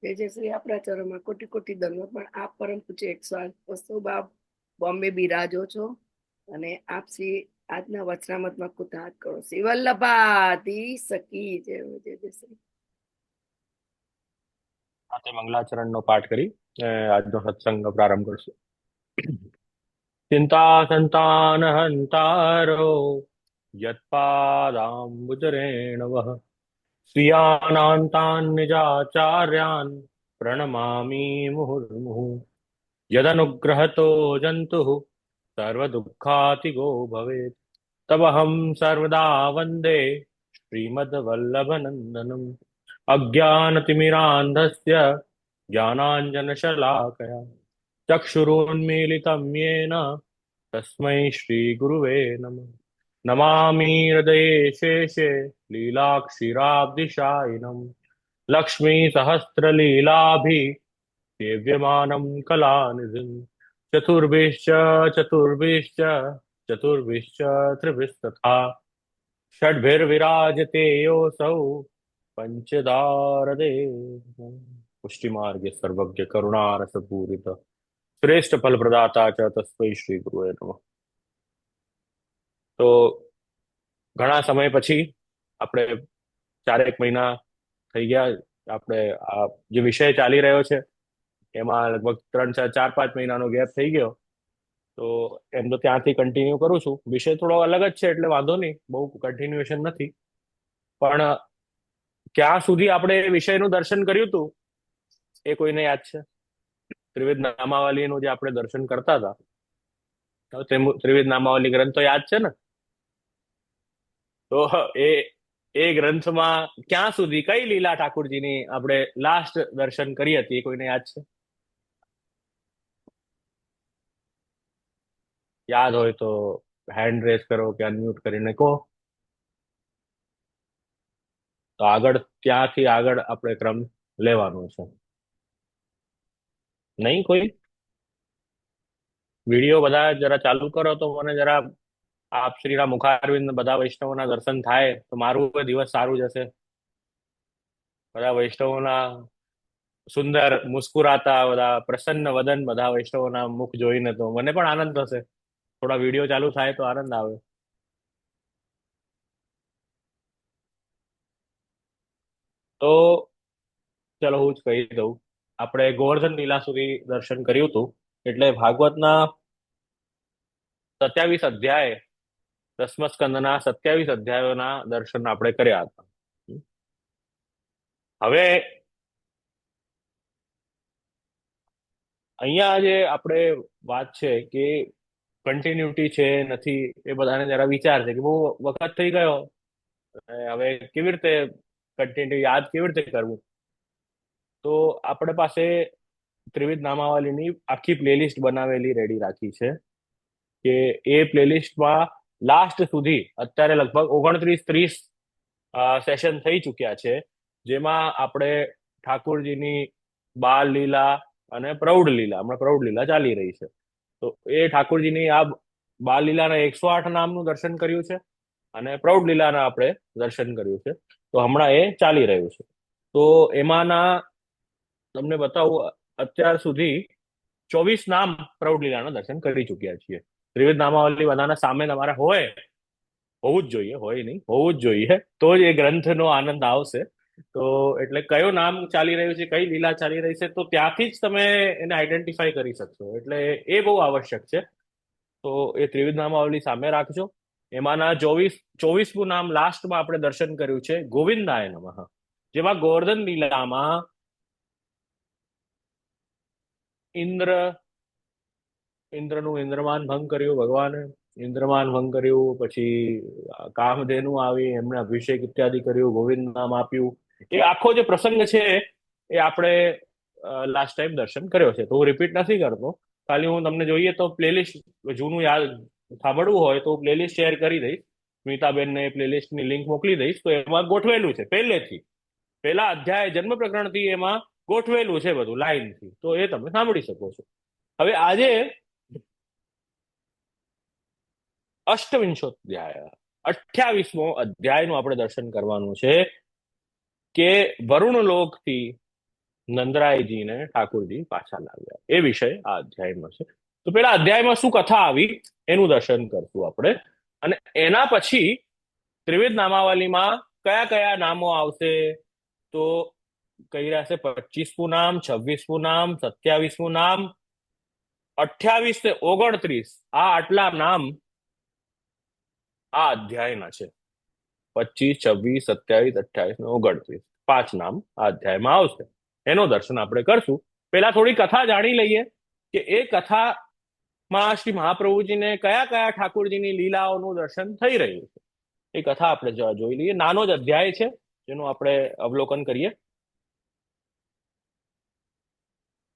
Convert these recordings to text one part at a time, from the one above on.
જે શ્રી આપણા ચરણમાં કોટી કોટી દંડવત, પણ આપ પરમ પૂજ્ય 108 બાપ બોમ્બે બિરાજો છો અને આપ શ્રી આજના વચનામતમાં કુતાહત કરો. શ્રી વલ્લભાતી સખી જય જય જય શ્રી. સાથે મંગલાચરણનો પાઠ કરી આજનો સત્સંગ પ્રારંભ કરશું. ચિંતા સંતાન હંતારો યત્પાદાંબુજરેણવઃ સ્વીયાનાંતાન નિજાચાર્યાન પ્રણમામિ મુહુર્મુહુ. યદનુગ્રહતો જંતુઃ સર્વદુઃખાતિગો ભવેत् તમહં સર્વદા વંદે શ્રીમદ્વલ્લભનંદનम्. અજ્ઞાનતિમિરાન્ધસ્ય જ્ઞાનાഞ്જનશલાકયા ચક્ષુરુન્મીલિतं येन તસ્मै શ્રીગુરુવે નમઃ. નમામિ હૃદયે શેષે લીલાક્ષીરાબ્ધિશાયિનम् લક્ષ્મીસહસ્રલીલાભિ સેવ્યમાनं કલાનિધિम्. ચતુર્ભિશ્ચ ચતુર્ભિશ્ચ ચતુર્ભિશ્ચ ત્રિભિस्तथा ષડ્ભિર્વિરાજતે યોऽસૌ પંચદારદે. પુષ્ટિમાર્ગે સર્વજ્ઞ કરુણારસ પૂરિત શ્રેષ્ઠ ફલ પ્રદાતા ચ તસ્મૈ શ્રી ગુરુએ નમઃ. તો ઘણા સમય પછી આપણે 4 મહિના થઈ ગયા, આપણે આ જે વિષય ચાલી રહ્યો છે એમાં લગભગ 3 4 5 મહિનાનો ગેપ થઈ ગયો. તો એમ તો ત્યાંથી કન્ટિન્યુ કરું છું. વિષય થોડો અલગ જ છે એટલે વાંધો નહીં, બહુ કન્ટિન્યુએશન નથી. પણ ક્યાં સુધી આપણે એ વિષયનું દર્શન કર્યું હતું એ કોઈને યાદ છે? ત્રિવેદ નામાવલીનું જે આપણે દર્શન કરતા હતા, તો ત્રિવેદ નામાવલી ગ્રંથ તો યાદ છે ને? તો એ એ ગ્રંથમાં ક્યાં સુધી કઈ લીલા ઠાકુરજીની આપણે લાસ્ટ દર્શન કરી હતી એ કોઈને યાદ છે? યાદ હોય તો હેન્ડ રેઝ કરો કે અનમ્યુટ કરીને કહો. તો આગળ ત્યાંથી આગળ આપણે ક્રમ લેવાનો છે. નહીં કોઈ? વિડીયો બધા જરા ચાલુ કરો તો મને જરા આપ શ્રીના મુખારવિંદ બધા વૈષ્ણવોના દર્શન થાય તો મારું એ દિવસ સારું જશે. બધા વૈષ્ણવોના સુંદર મુસ્કુરાતા, બધા પ્રસન્ન વદન, બધા વૈષ્ણવોના મુખ જોઈને તો મને પણ આનંદ થશે. થોડા વિડીયો ચાલુ થાય તો આનંદ આવે. તો ચલો હું જ કહી દઉં. આપણે ગોવર્ધન લીલા સુધી દર્શન કર્યું હતું. એટલે ભાગવતના 27 અધ્યાય, 10મ સ્કંદના 27 અધ્યાયોના દર્શન આપણે કર્યા હતા. હવે અહીંયા જે આપણે વાત છે કે કન્ટિન્યુટી છે નથી, એ બધાને જરા વિચાર છે કે બહુ વખત થઈ ગયો, હવે કેવી રીતે કન્ટિન્યુ યાદ કેવી રીતે કરવું. તો આપણે પાસે ત્રિવિધ નામાવલીની આખી પ્લેલિસ્ટ બનાવેલી રેડી રાખી છે કે એ પ્લેલિસ્ટમાં લાસ્ટ સુધી અત્યારે લગભગ 29 30 સેશન થઈ ચૂક્યા છે, જેમાં આપણે ઠાકોરજીની બાલ લીલા અને પ્રૌઢ લીલા, હમણાં પ્રૌઢ લીલા ચાલી રહી છે, તો એ ઠાકોરજીની આ બાલ લીલાના 108 નામનું દર્શન કર્યું છે અને પ્રૌઢ લીલાના આપણે દર્શન કર્યું છે. તો હમણાં એ ચાલી રહ્યું છે. તો એમાંના તમને બતાવું, અત્યાર સુધી 24 નામ પ્રૌઢ લીલાના દર્શન કરી ચૂક્યા છીએ. ત્રિવિધ નામાવલી બધાના સામે તમારા હોય, હોવું જ જોઈએ, હોય નહીં, હોવું જ જોઈએ, તો જ એ ગ્રંથનો આનંદ આવશે. તો એટલે કયો નામ ચાલી રહ્યું છે, કઈ લીલા ચાલી રહી છે, તો ત્યાંથી જ તમે એને આઈડેન્ટિફાઈ કરી શકશો. એટલે એ બહુ આવશ્યક છે. તો એ ત્રિવિધ નામાવલી સામે રાખજો. એમાંના 24મું નામ લાસ્ટમાં આપણે દર્શન કર્યું છે ગોવિંદાય નમઃ, જેમાં ગોવર્ધન લીલામાં ઇન્દ્રનું ઇન્દ્રમાન ભંગ કર્યું ભગવાને, ઇન્દ્રમાન ભંગ કર્યું, પછી કામધેનુ આવી, એમને અભિષેક ઇત્યાદિ કર્યું, ગોવિંદ નામ આપ્યું. એ આખો જે પ્રસંગ છે એ આપણે લાસ્ટ ટાઈમ દર્શન કર્યો છે. તો હું રિપીટ નથી કરતો, ખાલી હું તમને જોઈએ તો પ્લેલિસ્ટ જૂનું યાદ સાંભળવું હોય તો પ્લેલિસ્ટ શેર કરી દઈશ. સ્મિતાબેનને પ્લેલિસ્ટની લિંક મોકલી દઈશ. તો એમાં ગોઠવેલું છે પહેલેથી, પહેલા અધ્યાય જન્મ પ્રકરણથી એમાં ગોઠવેલું છે બધું લાઈનથી, તો એ તમે સાંભળી શકો છો. હવે આજે અષ્ટવિંશોધ્યાય, 28મો અધ્યાયનું આપણે દર્શન કરવાનું છે કે વરુણ લોકથી નંદરાયજીને ઠાકોરજી પાછા લાવ્યા એ વિષય આ અધ્યાયમાં છે. તો પેલા અધ્યાયમાં શું કથા આવી એનું દર્શન કરશું આપણે, અને એના પછી ત્રિવિધ નામાવલીમાં કયા કયા નામો આવશે. તો કહી રહ્યા છે 25મું નામ, 26મું નામ, 27મું નામ, 28 ને 29, આ આટલા નામ આ અધ્યાયના છે. 25, 26, 27, 28 ને 29, 5 નામ આ અધ્યાયમાં આવશે. એનો દર્શન આપણે કરશું. પેલા થોડી કથા જાણી લઈએ કે એ કથામાં શ્રી મહાપ્રભુજીને કયા કયા ઠાકોરજીની લીલાઓનું દર્શન થઈ રહ્યું છે. એ કથા આપણે જોઈ લઈએ. નાનો જ અધ્યાય છે જેનું આપણે અવલોકન કરીએ.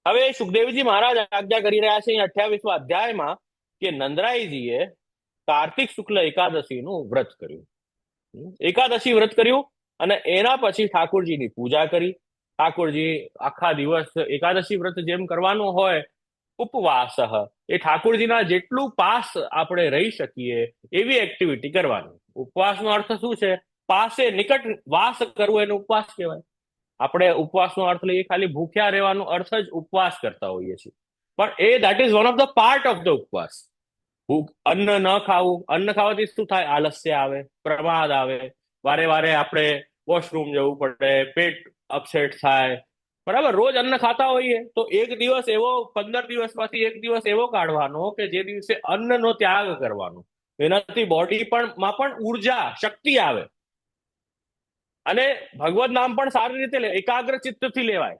હવે સુખદેવજી મહારાજ આજ્ઞા કરી રહ્યા છે 28મા અધ્યાયમાં કે નંદરાયજીએ કાર્તિક શુક્લ એકાદશીનું વ્રત કર્યું. એકાદશી વ્રત કર્યું અને એના પછી ઠાકોરજીની પૂજા કરી. ઠાકોરજી આખા દિવસ એકાદશી વ્રત જેમ કરવાનું હોય, ઉપવાસ, એ ઠાકોરજીના જેટલું પાસ આપણે રહી શકીએ એવી એક્ટિવિટી કરવાની. ઉપવાસનો અર્થ શું છે? પાસે નિકટ વાસ કરવો એને ઉપવાસ કહેવાય. આપણે ઉપવાસનો અર્થ લઈએ ખાલી ભૂખ્યા રહેવાનો અર્થ જ ઉપવાસ કરતા હોઈએ છીએ, પણ એ that is one of the part of the upvas. અન્ન ન ખાવું, અન્ન ખાવાથી શું થાય? આલસ્ય આવે, પ્રમાદ આવે, વારે વારે આપણે વોશરૂમ જવું પડે, પેટ અપસેટ થાય. બરાબર, રોજ અન્ન ખાતા હોઈએ તો એક દિવસ એવો 15 દિવસમાંથી એક દિવસ એવો કાઢવાનો કે જે દિવસે અન્નનો ત્યાગ કરવાનો. એનાથી બોડી માં પણ ઉર્જા, શક્તિ આવે અને ભગવત નામ પણ સારી રીતે એકાગ્ર ચિત્તથી લેવાય.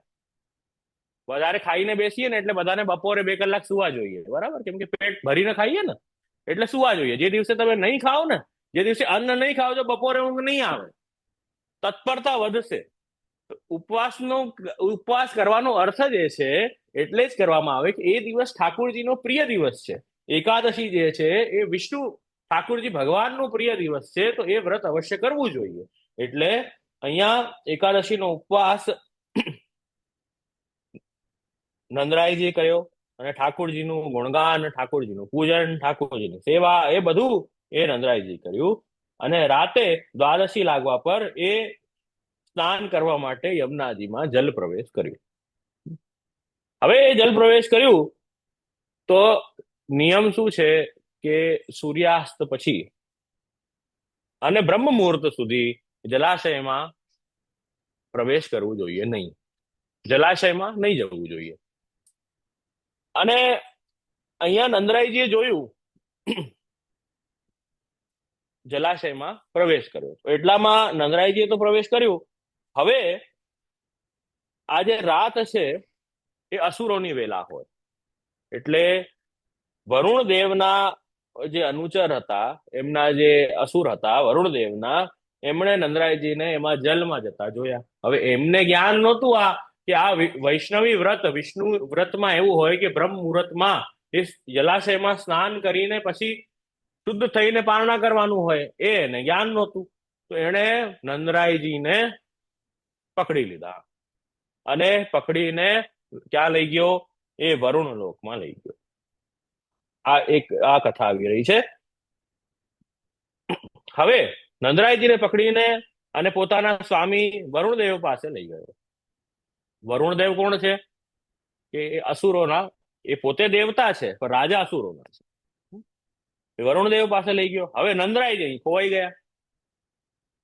વધારે ખાઈને બેસીએ ને એટલે બધાને બપોરે 2 કલાક સુવા જોઈએ. બરાબર, કેમ કે પેટ ભરીને ખાઈએ ને એટલે સુવા જોઈએ. જે દિવસે તમે નહીં ખાઓ ને, જે દિવસે અન્ન નહીં ખાઓ, તો બપોરે ઊંઘ નહીં આવે, તત્પરતા વધશે. ઉપવાસ કરવાનો અર્થ જ એ છે, એટલે જ કરવામાં આવે કે એ દિવસ ઠાકોરજીનો પ્રિય દિવસ છે. એકાદશી જે છે એ વિષ્ણુ ઠાકોરજી ભગવાનનો પ્રિય દિવસ છે, તો એ વ્રત અવશ્ય કરવું જોઈએ. એટલે અહીંયા એકાદશીનો ઉપવાસ નંદરાયજી કર્યો અને ઠાકોરજીનું ગુણગાન, ઠાકોરજીનું પૂજન, ઠાકોરજીની સેવા, એ બધું એ નંદરાયજી કર્યું. અને રાતે દ્વાદશી લાગવા પર એ સ્નાન કરવા માટે યમુનાજીમાં જલ પ્રવેશ કર્યું. હવે એ જલ પ્રવેશ કર્યું તો નિયમ શું છે કે સૂર્યાસ્ત પછી અને બ્રહ્મ મુહૂર્ત સુધી જલાશયમાં પ્રવેશ કરવું જોઈએ નહીં. જલાશયમાં નહીં જવું જોઈએ. અને અહીંયા નંદરાયજીએ જોયું જલાશયમાં પ્રવેશ કર્યો, એટલામાં નંદરાયજીએ તો પ્રવેશ કર્યું. હવે આ જે રાત છે એ અસુરોની વેલા હોય, એટલે વરુણ દેવના જે અનુચર હતા, એમના જે અસુર હતા વરુણ દેવના, એમણે નંદરાયજીને એમાં જલમાં જતા જોયા. હવે એમને જ્ઞાન નહોતું આ કે આ વૈષ્ણવી વ્રત, વિષ્ણુ વ્રતમાં એવું હોય કે બ્રહ્મ મુહૂર્તમાં એ જલાશયમાં સ્નાન કરીને પછી શુદ્ધ થઈને પારણા કરવાનું હોય. એને જ્ઞાન નહોતું, તો એણે નંદરાયજીને પકડી લીધા અને પકડીને ક્યાં લઈ ગયો? એ વરુણ લોકમાં લઈ ગયો. આ કથા આવી રહી છે. હવે નંદરાયજીને પકડીને અને પોતાના સ્વામી વરુણદેવ પાસે લઈ ગયો. વરુણદેવ કોણ છે? કે એ અસુરોના, એ પોતે દેવતા છે પણ રાજા અસુરોના છે. વરુણદેવ પાસે લઈ ગયો. હવે નંદરાયજી ખોવાઈ ગયા.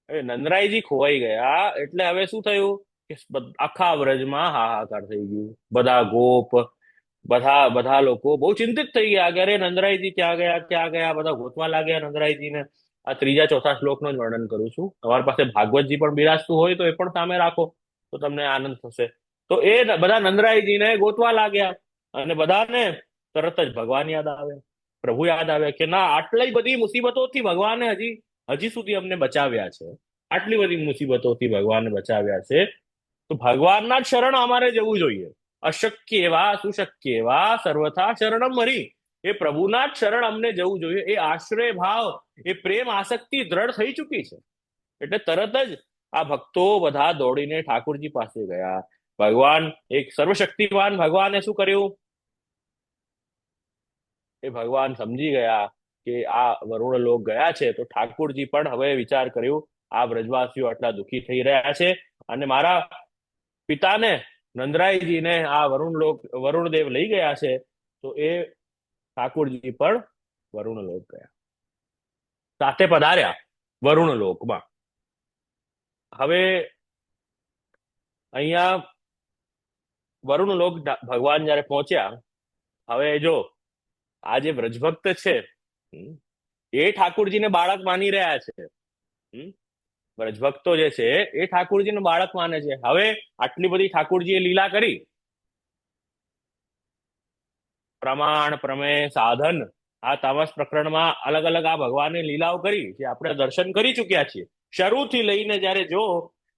હવે નંદરાયજી ખોવાઈ ગયા એટલે હવે શું થયું કે આખા વ્રજમાં હાહાકાર થઈ ગયું. બધા ગોપ, બધા લોકો બહુ ચિંતિત થઈ ગયા કે અરે નંદરાયજી ક્યાં ગયા, ક્યાં ગયા? બધા ગોતવા લાગ્યા નંદરાયજીને. આ 3-4 શ્લોકનું જ વર્ણન કરું છું. તમારી પાસે ભાગવતજી પણ બિરાજતું હોય તો એ પણ સામે રાખો તો તમને આનંદ થશે. તો એ બધા નંદરાયજીને ગોતવા લાગ્યા અને બધાને તરત જ ભગવાન યાદ આવે, પ્રભુ યાદ આવે કે ના, આટલી બધી મુસીબતોથી ભગવાને હજી સુધી અમને બચાવ્યા છે. આટલી બધી મુસીબતોથી ભગવાને બચાવ્યા છે, તો ભગવાનના જ શરણ અમારે જવું જોઈએ. અશક્ય એવા સુશક્ય એવા સર્વથા શરણમ હરિ. એ પ્રભુના જ શરણ અમને જવું જોઈએ. એ આશ્રય ભાવ, એ પ્રેમ આસક્તિ દ્રઢ થઈ ચૂકી છે. એટલે તરત જ આ ભક્તો બધા દોડીને ઠાકોરજી પાસે ગયા. ભગવાન, એક સર્વશક્તિવાન ભગવાને શું કર્યું? એ ભગવાન સમજી ગયા કે આ વરુણ લોક ગયા છે, તો ઠાકોરજી પણ હવે વિચાર કર્યું આ વ્રજવાસીઓ આટલા દુઃખી થઈ રહ્યા છે અને મારા પિતાને નંદરાયજીને આ વરુણદેવ લઈ ગયા છે, તો એ ઠાકુરજી પણ વરુણલોક ગયા, સાથે પધાર્યા વરુણલોકમાં. હવે અહીંયા વરુણલોક ભગવાન જયારે પહોંચ્યા, હવે જો આ જે વ્રજભક્ત છે, એ ઠાકુરજીને બાળક માની રહ્યા છે. વ્રજભક્તો જે છે એ ઠાકુરજીને બાળક માને છે. હવે આટલી બધી ઠાકુરજીએ લીલા કરી, પ્રમાણ પ્રમેય સાધન, આ તામસ પ્રકરણમાં અલગ અલગ આ ભગવાને લીલાઓ કરી, જે આપણે દર્શન કરી ચુક્યા છીએ. શરૂથી લઈને જયારે જો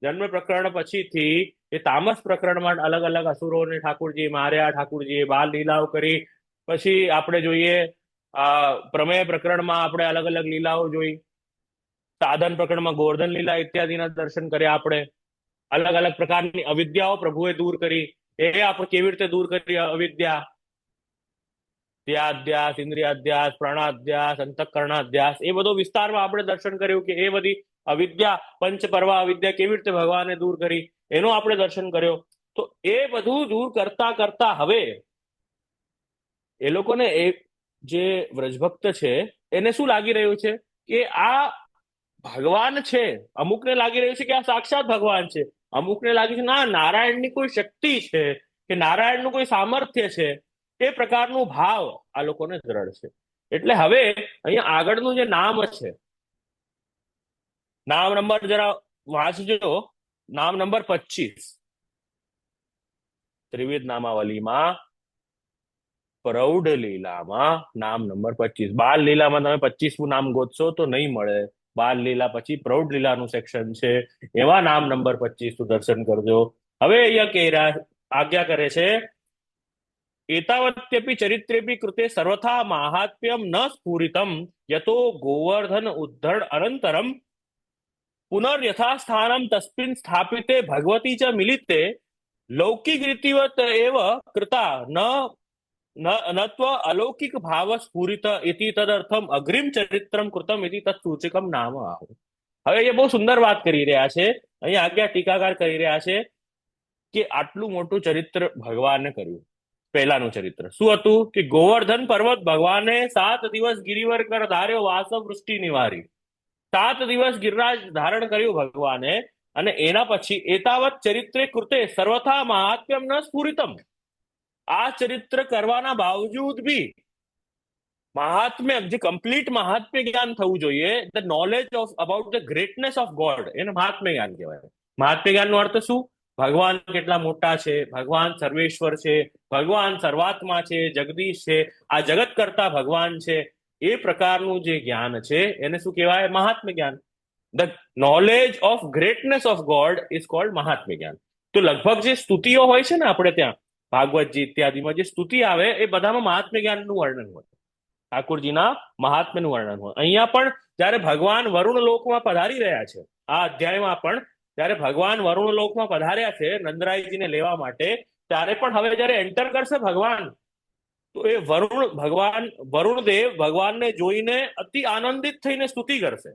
જન્મ પ્રકરણ પછીથી એ તામસ પ્રકરણમાં અલગ અલગ અસુરોને ઠાકુરજી માર્યા, ઠાકુરજીએ બાલ લીલાઓ કરી. પછી આપણે જોઈએ પ્રમેય પ્રકરણમાં આપણે અલગ અલગ લીલાઓ જોઈ, સાધન પ્રકરણમાં ગોવર્ધન લીલા ઇત્યાદિના દર્શન કર્યા આપણે. અલગ અલગ પ્રકારની અવિદ્યાઓ પ્રભુએ દૂર કરી. એ આપણે કેવી રીતે દૂર કરી અવિદ્યા? ધ્યાધ્યાસ, ઇન્દ્રિયાધ્યાસ, પ્રાણાધ્યાસ, અંતઃકરણાધ્યાસ, એ બધો વિસ્તારમાં આપણે દર્શન કર્યું કે એ બધી અવિદ્યા, પંચપર્વા અવિદ્યા કેવી રીતે ભગવાને દૂર કરી, એનો આપણે દર્શન કર્યો. તો એ બધું દૂર કરતા કરતા હવે એ લોકોને જે વ્રજભક્ત છે એને શું લાગી રહ્યું છે કે આ ભગવાન છે. અમુકને લાગી રહ્યું છે કે આ સાક્ષાત ભગવાન છે, અમુકને લાગે છે ના નારાયણની કોઈ શક્તિ છે કે નારાયણનું કોઈ સામર્થ્ય છે. એ પ્રકારનું ભાવ આ લોકોને દ્રઢ છે. એટલે હવે અહીંયા આગળનું જે નામ છે, નામ નંબર જરા વાંચજો, નામ નંબર 25 ત્રિવિધ નામાવલીમાં, પ્રૌઢ લીલામાં નામ નંબર 25. બાલ લીલામાં તમે 25મું નામ ગોતશો તો નહીં મળે. બાલ લીલા પછી પ્રૌઢ લીલાનું સેક્શન છે, એવા નામ નંબર 25 નું દર્શન કરજો. હવે અહીંયા આજ્ઞા કરે છે, એતાવત્યપી ચરિત્રેપી કૃતે સર્વથા માહાત્મ્યમ ન સ્ફુરિતમ યતો ગોવર્ધન ઉદ્ધર અનંતરમ પુનર્યથાસ્થાનમ તસ્મિન સ્થાપિતે ભગવતી ચ મિલિતે લૌકિક રીતિવત એવ કૃતા નત્વ અલૌકિક ભાવ સ્ફુરિત ઇતિ તદર્થમ અગ્રિમ ચરિત્રમ કૃતમ ઇતિ તત્સૂચકમ નામ આહુ. હવે એ બહુ સુંદર વાત કરી રહ્યા છે. અહીંયા આજ્ઞા ટીકાકાર કરી રહ્યા છે કે આટલું મોટું ચરિત્ર ભગવાને કર્યું. પહેલાનું ચરિત્ર શું હતું કે ગોવર્ધન પર્વત ભગવાને 7 દિવસ ગિરિવર કર ધાર્યો, વાસવ વૃષ્ટિ નિવારી. 7 દિવસ ગિરિરાજ ધારણ કર્યું ભગવાને, અને એના પછી એતાવત ચરિત્રે કૃતે સર્વથા મહાત્મ્યમ ન સ્ફુરિતમ. આ ચરિત્ર કરવાના બાવજૂદ બી મહાત્મ્ય, જે કમ્પ્લીટ મહાત્મ્ય જ્ઞાન થવું જોઈએ, the knowledge of about the greatness of God, એને મહાત્મ્ય જ્ઞાન કહેવાય. મહાત્મ્ય જ્ઞાનનો અર્થ શું? ભગવાન કેટલા મોટા છે, ભગવાન સર્વેશ્વર છે, ભગવાન સર્વાત્મા છે, જગદીશ છે, આ જગત કરતા ભગવાન છે, એ પ્રકારનું જે જ્ઞાન છે એને શું કહેવાય? મહાત્મ્ય જ્ઞાન. The knowledge of greatness of God is called mahatmya gyan. તો લગભગ જે સ્તુતિઓ હોય છે ને આપણે ત્યાં ભાગવતજી ઇત્યાદિમાં જે સ્તુતિ આવે, એ બધામાં મહાત્મ્ય જ્ઞાનનું વર્ણન હોય, ઠાકુરજીના મહાત્મ્યનું વર્ણન હોય. અહીંયા પણ જયારે ભગવાન વરુણ લોકમાં પધારી રહ્યા છે, આ અધ્યાયમાં પણ જયારે ભગવાન વરુણ લોકમાં પધાર્યા છે નંદરાયજીને લેવા માટે, ત્યારે પણ હવે જયારે એન્ટર કરશે ભગવાન, તો એ વરુણદેવ ભગવાનને જોઈને અતિ આનંદિત થઈને સ્તુતિ કરશે.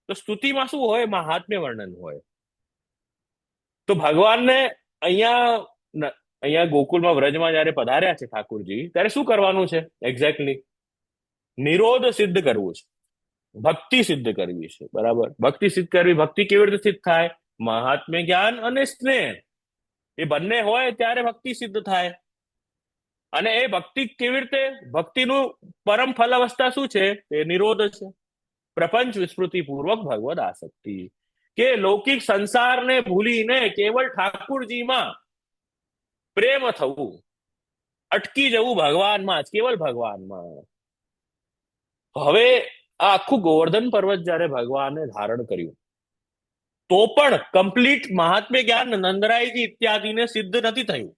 તો સ્તુતિમાં શું હોય? મહાત્મ્ય વર્ણન હોય. તો ભગવાનને અહીંયા ગોકુલમાં વ્રજમાં જયારે પધાર્યા છે ઠાકુરજી, ત્યારે શું કરવાનું છે? એક્ઝેક્ટલી નિરોધ સિદ્ધ કરવું છે, ભક્તિ સિદ્ધ કરવી છે. બરાબર, ભક્તિ સિદ્ધ કરવી. ભક્તિ કેવી રીતે સિદ્ધ થાય? મહાત્મ્ય જ્ઞાન અને સ્નેહ, એ બંને હોય ત્યારે ભક્તિ સિદ્ધ થાય. અને એ ભક્તિ કેવી રીતે? ભક્તિનું પરમ ફલ અવસ્થા શું છે? એ નિરોધ છે, પ્રપંચ વિસ્મૃતિ પૂર્વક ભગવદ આસક્તિ. કે લૌકિક સંસારને ભૂલીને કેવળ ઠાકુરજીમાં પ્રેમ થવું, અટકી જવું ભગવાનમાં જ, કેવલ ભગવાનમાં. હવે આ આખું ગોવર્ધન પર્વત જયારે ભગવાને ધારણ કર્યું, તો પણ કમ્પ્લીટ મહાત્મ્ય જ્ઞાન નંદરાયજી ઇત્યાદિને સિદ્ધ નથી થયું.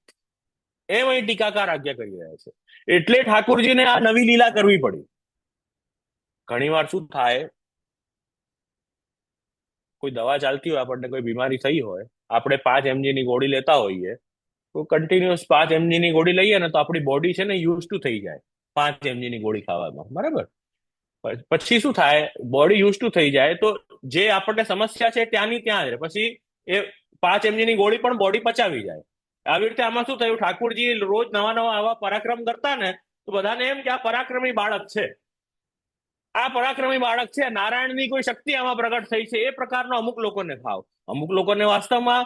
એમ અહીં ટીકાકાર આજ્ઞા કરી રહ્યા છે. એટલે ઠાકુરજીને આ નવી લીલા કરવી પડી. ઘણી વાર શું થાય, કોઈ દવા ચાલતી હોય, આપણને કોઈ બીમારી થઈ હોય, આપણે 5 mg ની ગોળી લેતા હોઈએ, તો કન્ટિન્યુઅસ 5 mg ની ગોળી લઈએ ને, તો આપણી બોડી છે ને યુઝ ટુ થઈ જાય 5 mg ની ગોળી ખાવામાં. બરાબર, પછી શું થાય? બોડી યુઝ ટુ થઈ જાય તો જે આપણને સમસ્યા છે ત્યાંની ત્યાં જ રહે. પછી એ 5 mg ની ગોળી પણ બોડી પચાવી જાય. આવી રીતે આમાં શું થયું, ઠાકોરજી રોજ નવા નવા આવા પરાક્રમ કરતા ને તો બધાને એમ કે આ પરાક્રમી બાળક છે, આ પરાક્રમી બાળક છે, નારાયણની કોઈ શક્તિ આમાં પ્રગટ થઈ છે, એ પ્રકારનો અમુક લોકોને ભાવ. અમુક લોકોને વાસ્તવમાં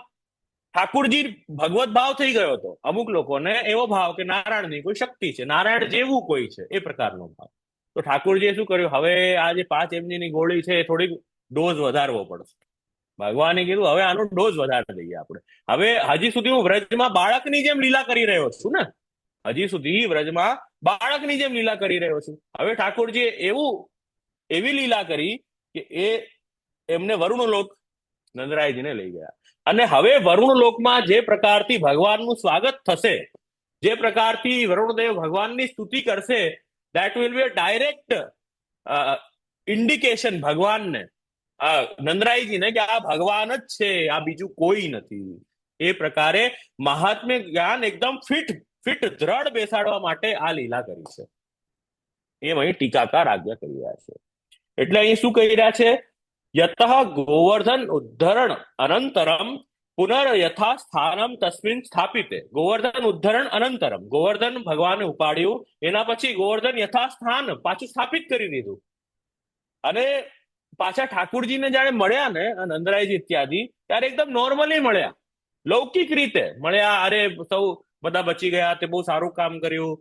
ઠાકુરજી ભગવત ભાવ થઈ ગયો હતો, અમુક લોકોને એવો ભાવ કે નારાયણની કોઈ શક્તિ છે, નારાયણ જેવું કોઈ છે, એ પ્રકારનો ભાવ. તો ઠાકુરજીએ શું કર્યું, હવે આ જે 5 mg ની ગોળી છે એ થોડીક ડોઝ વધારવો પડશે. ભગવાને કીધું હવે આનો ડોઝ વધારી દઈએ આપણે. હવે હજી સુધી હું વ્રજમાં બાળકની જેમ લીલા કરી રહ્યો છું ને, હજી સુધી વ્રજમાં બાળકની જેમ લીલા કરી રહ્યો છું. હવે ઠાકોરજીએ એવી લીલા કરી કે એમને વરુણલોક નંદરાયજીને લઈ ગયા. અને હવે વરુણલોકમાં જે પ્રકારથી ભગવાનનું સ્વાગત થશે, જે પ્રકારથી વરુણદેવ ભગવાનની સ્તુતિ કરશે, that will be a direct indication ભગવાનને, નંદરાયજીને, કે આ ભગવાન જ છે, આ બીજું કોઈ નથી. એ પ્રકારે મહાત્મ્ય જ્ઞાન એકદમ ફિટ દ્રઢ બેસાડવા માટે આ લીલા કરી છે. એમ અહીં ટીકાકાર આજ્ઞા કરી રહ્યા છે. એટલે અહીં શું કહી રહ્યા છે, યતઃ ગોવર્ધન ઉદ્ધરણ અનંતરમ પુનર યથા સ્થાનમ તસ્મિન સ્થાપિતે. ગોવર્ધન ઉદ્ધરણ અનંતરમ, ગોવર્ધન ભગવાને ઉપાડ્યું, એના પછી ગોવર્ધન યથા સ્થાન પાછું સ્થાપિત કરી દીધું. અને પાછા ઠાકુરજીને જયારે મળ્યા ને નંદરાયજી ઇત્યાદિ, ત્યારે એકદમ નોર્મલી મળ્યા, લૌકિક રીતે મળ્યા. અરે સૌ બધા બચી ગયા, તે બહુ સારું કામ કર્યું,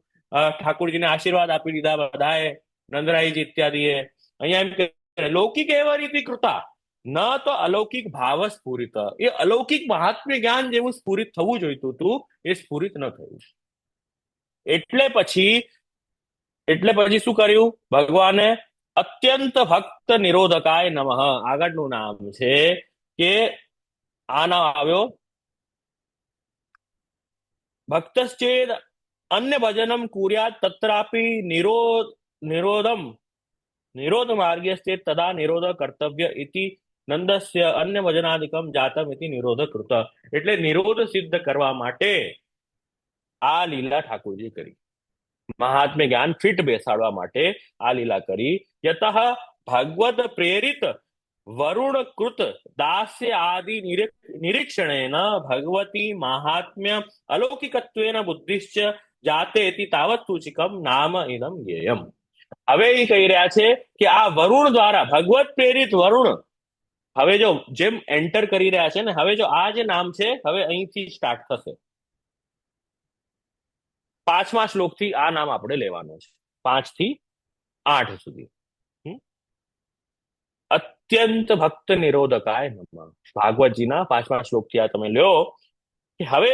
ઠાકુરજીને આશીર્વાદ આપી દીધા બધાએ, નંદરાયજી ઇત્યાદિએ. અહીંયા એમ કે લૌકિક એવ રીતિ કૃતા, ન તો અલૌકિક ભાવ સ્ફુરિત. એ અલૌકિક મહાત્મ્ય જ્ઞાન જેવું સ્ફુરિત થવું જોઈતું હતું, એ સ્ફુરિત ન થયું. એટલે પછી શું કર્યું ભગવાને, અત્યંત ભક્ત નિરોધકાય નમઃ. આગળનું નામ છે કે આ નામ આવ્યો, ભક્તશ્ચેદ અન્ય ભજનમ કુર્યાત તત્રાપી નિરોધ માર્ગ્યસ્તે તદા નિરોધ કર્તવ્ય ઇતિ નંદસ્ય અન્ય ભજનાદિકમ જાતમ ઇતિ નિરોધ કૃત. એટલે નિરોધ સિદ્ધ કરવા માટે આ લીલા ઠાકોરજી કરી, મહાત્મ્ય જ્ઞાન ફિટ બેસાડવા માટે આ લીલા કરી. યતઃ ભગવદ પ્રેરિત વરુણ કૃત દાસ્ય આદિ નિરીક્ષણેન ભગવતી મહાત્મ્ય અલૌકિકત્વેન બુદ્ધિશ્ચ જાતે ઇતિ તાવત સૂચિકમ નામ ઇદમ જ્ઞેયમ. હવે એ કહી રહ્યા છે કે આ વરુણ દ્વારા, ભગવત પ્રેરિત વરુણ, હવે જો જેમ એન્ટર કરી રહ્યા છે ને, હવે જો આ જે નામ છે હવે અહીંથી સ્ટાર્ટ થશે. 5મા શ્લોકથી આ નામ આપણે લેવાનું છે, 5 થી 8 સુધી. અત્યંત ભક્ત નિરોધકાય નમઃ. ભાગવતજીના 5મા શ્લોકથી આ તમે લ્યો કે હવે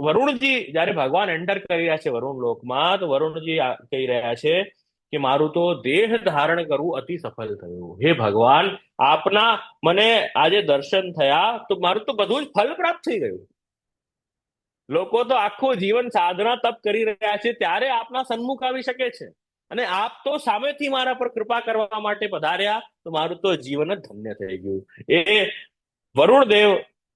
વરુણજી જયારે ભગવાન એન્ટર કરી રહ્યા છે વરુણ લોકમાં, તો વરુણજી કહી રહ્યા છે કે મારું તો દેહ ધારણ કરવું અતિ સફળ થયું. હે ભગવાન, આપના મને આજે દર્શન થયા તો મારું તો બધું જ ફલ પ્રાપ્ત થઈ ગયું. લોકો તો આખું જીવન સાધના તપ કરી રહ્યા છે, ત્યારે આપના સન્મુખ આવી શકે છે, અને આપ તો સામેથી મારા પર કૃપા કરવા માટે પધાર્યા, તો મારું તો જીવન જ ધન્ય થઈ ગયું. એ વરુણદેવ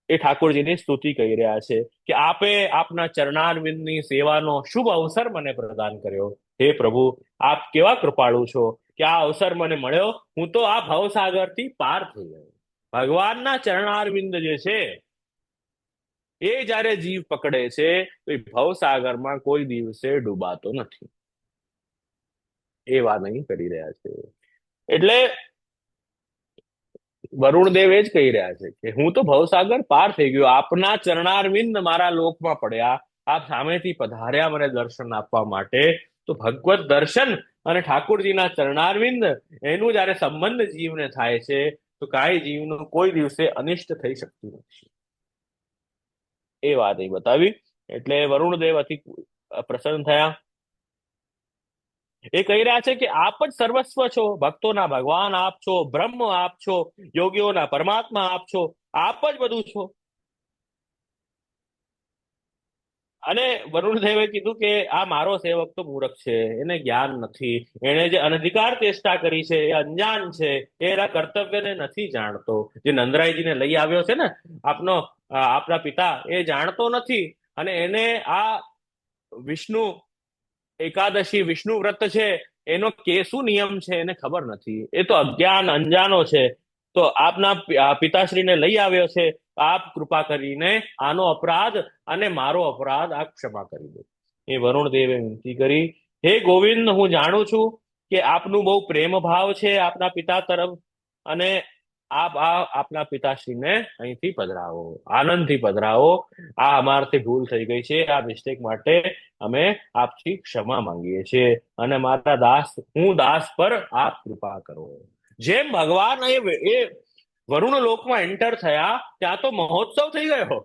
એ ઠાકોરજીની સ્તુતિ કહી રહ્યા છે કે આપે આપના ચરણારવિંદની સેવાનો શુભ અવસર મને પ્રદાન કર્યો. હે પ્રભુ, આપ કેવા કૃપાળુ છો કે આ અવસર મને મળ્યો, હું તો આ ભવસાગરથી પાર થઈ ગયો. ભગવાનના ચરણારવિંદ જે છે એ જયારે જીવ પકડે છે તો એ ભવસાગરમાં કોઈ દિવસે ડૂબાતો નથી. એ વાત અહીં કરી રહ્યા છે. એટલે વરુણદેવ એ જ કહી રહ્યા છે કે હું તો ભવસાગર પાર થઈ ગયો, આપના ચરણારવિંદ મારા લોકમાં પડ્યા, આપ સામેથી પધાર્યા મને દર્શન આપવા માટે. તો ભગવત દર્શન અને ઠાકોરજીના ચરણારવિંદ એનું જયારે સંબંધ જીવને થાય છે, તો કાંઈ જીવનું કોઈ દિવસે અનિષ્ટ થઈ શકતું નથી. એ વાત અહીં બતાવી. એટલે વરુણદેવ અતિ પ્રસન્ન થયા. એ કહી રહ્યા છે કે આપ જ સર્વસ્વ છો, ભક્તોના ભગવાન આપ છો, બ્રહ્મ આપ છો, યોગીઓના પરમાત્મા આપ છો, આપ જ બધું છો. અને વરુણદેવે કીધું કે આ મારો સેવક તો મૂર્ખ છે, એને જ્ઞાન નથી, એને જે અનધિકાર ચેષ્ટા કરી છે એ અંજાન છે, એ એના કર્તવ્યને નથી જાણતો. જે નંદરાયજીને લઈ આવ્યો છે ને આપના પિતા, એ જાણતો નથી, અને એને આ વિષ્ણુ એકાદશી, વિષ્ણુ વ્રત છે, એનો શું નિયમ છે એને ખબર નથી. એ તો અજ્ઞાન અંજાનો છે. તો આપના પિતાશ્રીને લઈ આવ્યો છે. આપ કૃપા કરીને આનો અપરાધ અને મારો અપરાધ આપ ક્ષમા કરી દો. એ વરુણ દેવે વિનંતી કરી, હે ગોવિંદ, હું જાણું છું કે આપનું બહુ પ્રેમ ભાવ છે આપના પિતા તરફ, અને આપ આપના પિતાશ્રીને અહીંથી પધરાવો, આનંદથી પધરાવો. આ અમારાથી ભૂલ થઈ ગઈ છે, આ મિસ્ટેક માટે અમે આપથી ક્ષમા માંગીએ છીએ, અને મારા દાસ, હું દાસ પર આપ કૃપા કરો. જેમ ભગવાન એ વરુણ લોકમાં એન્ટર થયા, ત્યાં તો મહોત્સવ થઈ ગયો.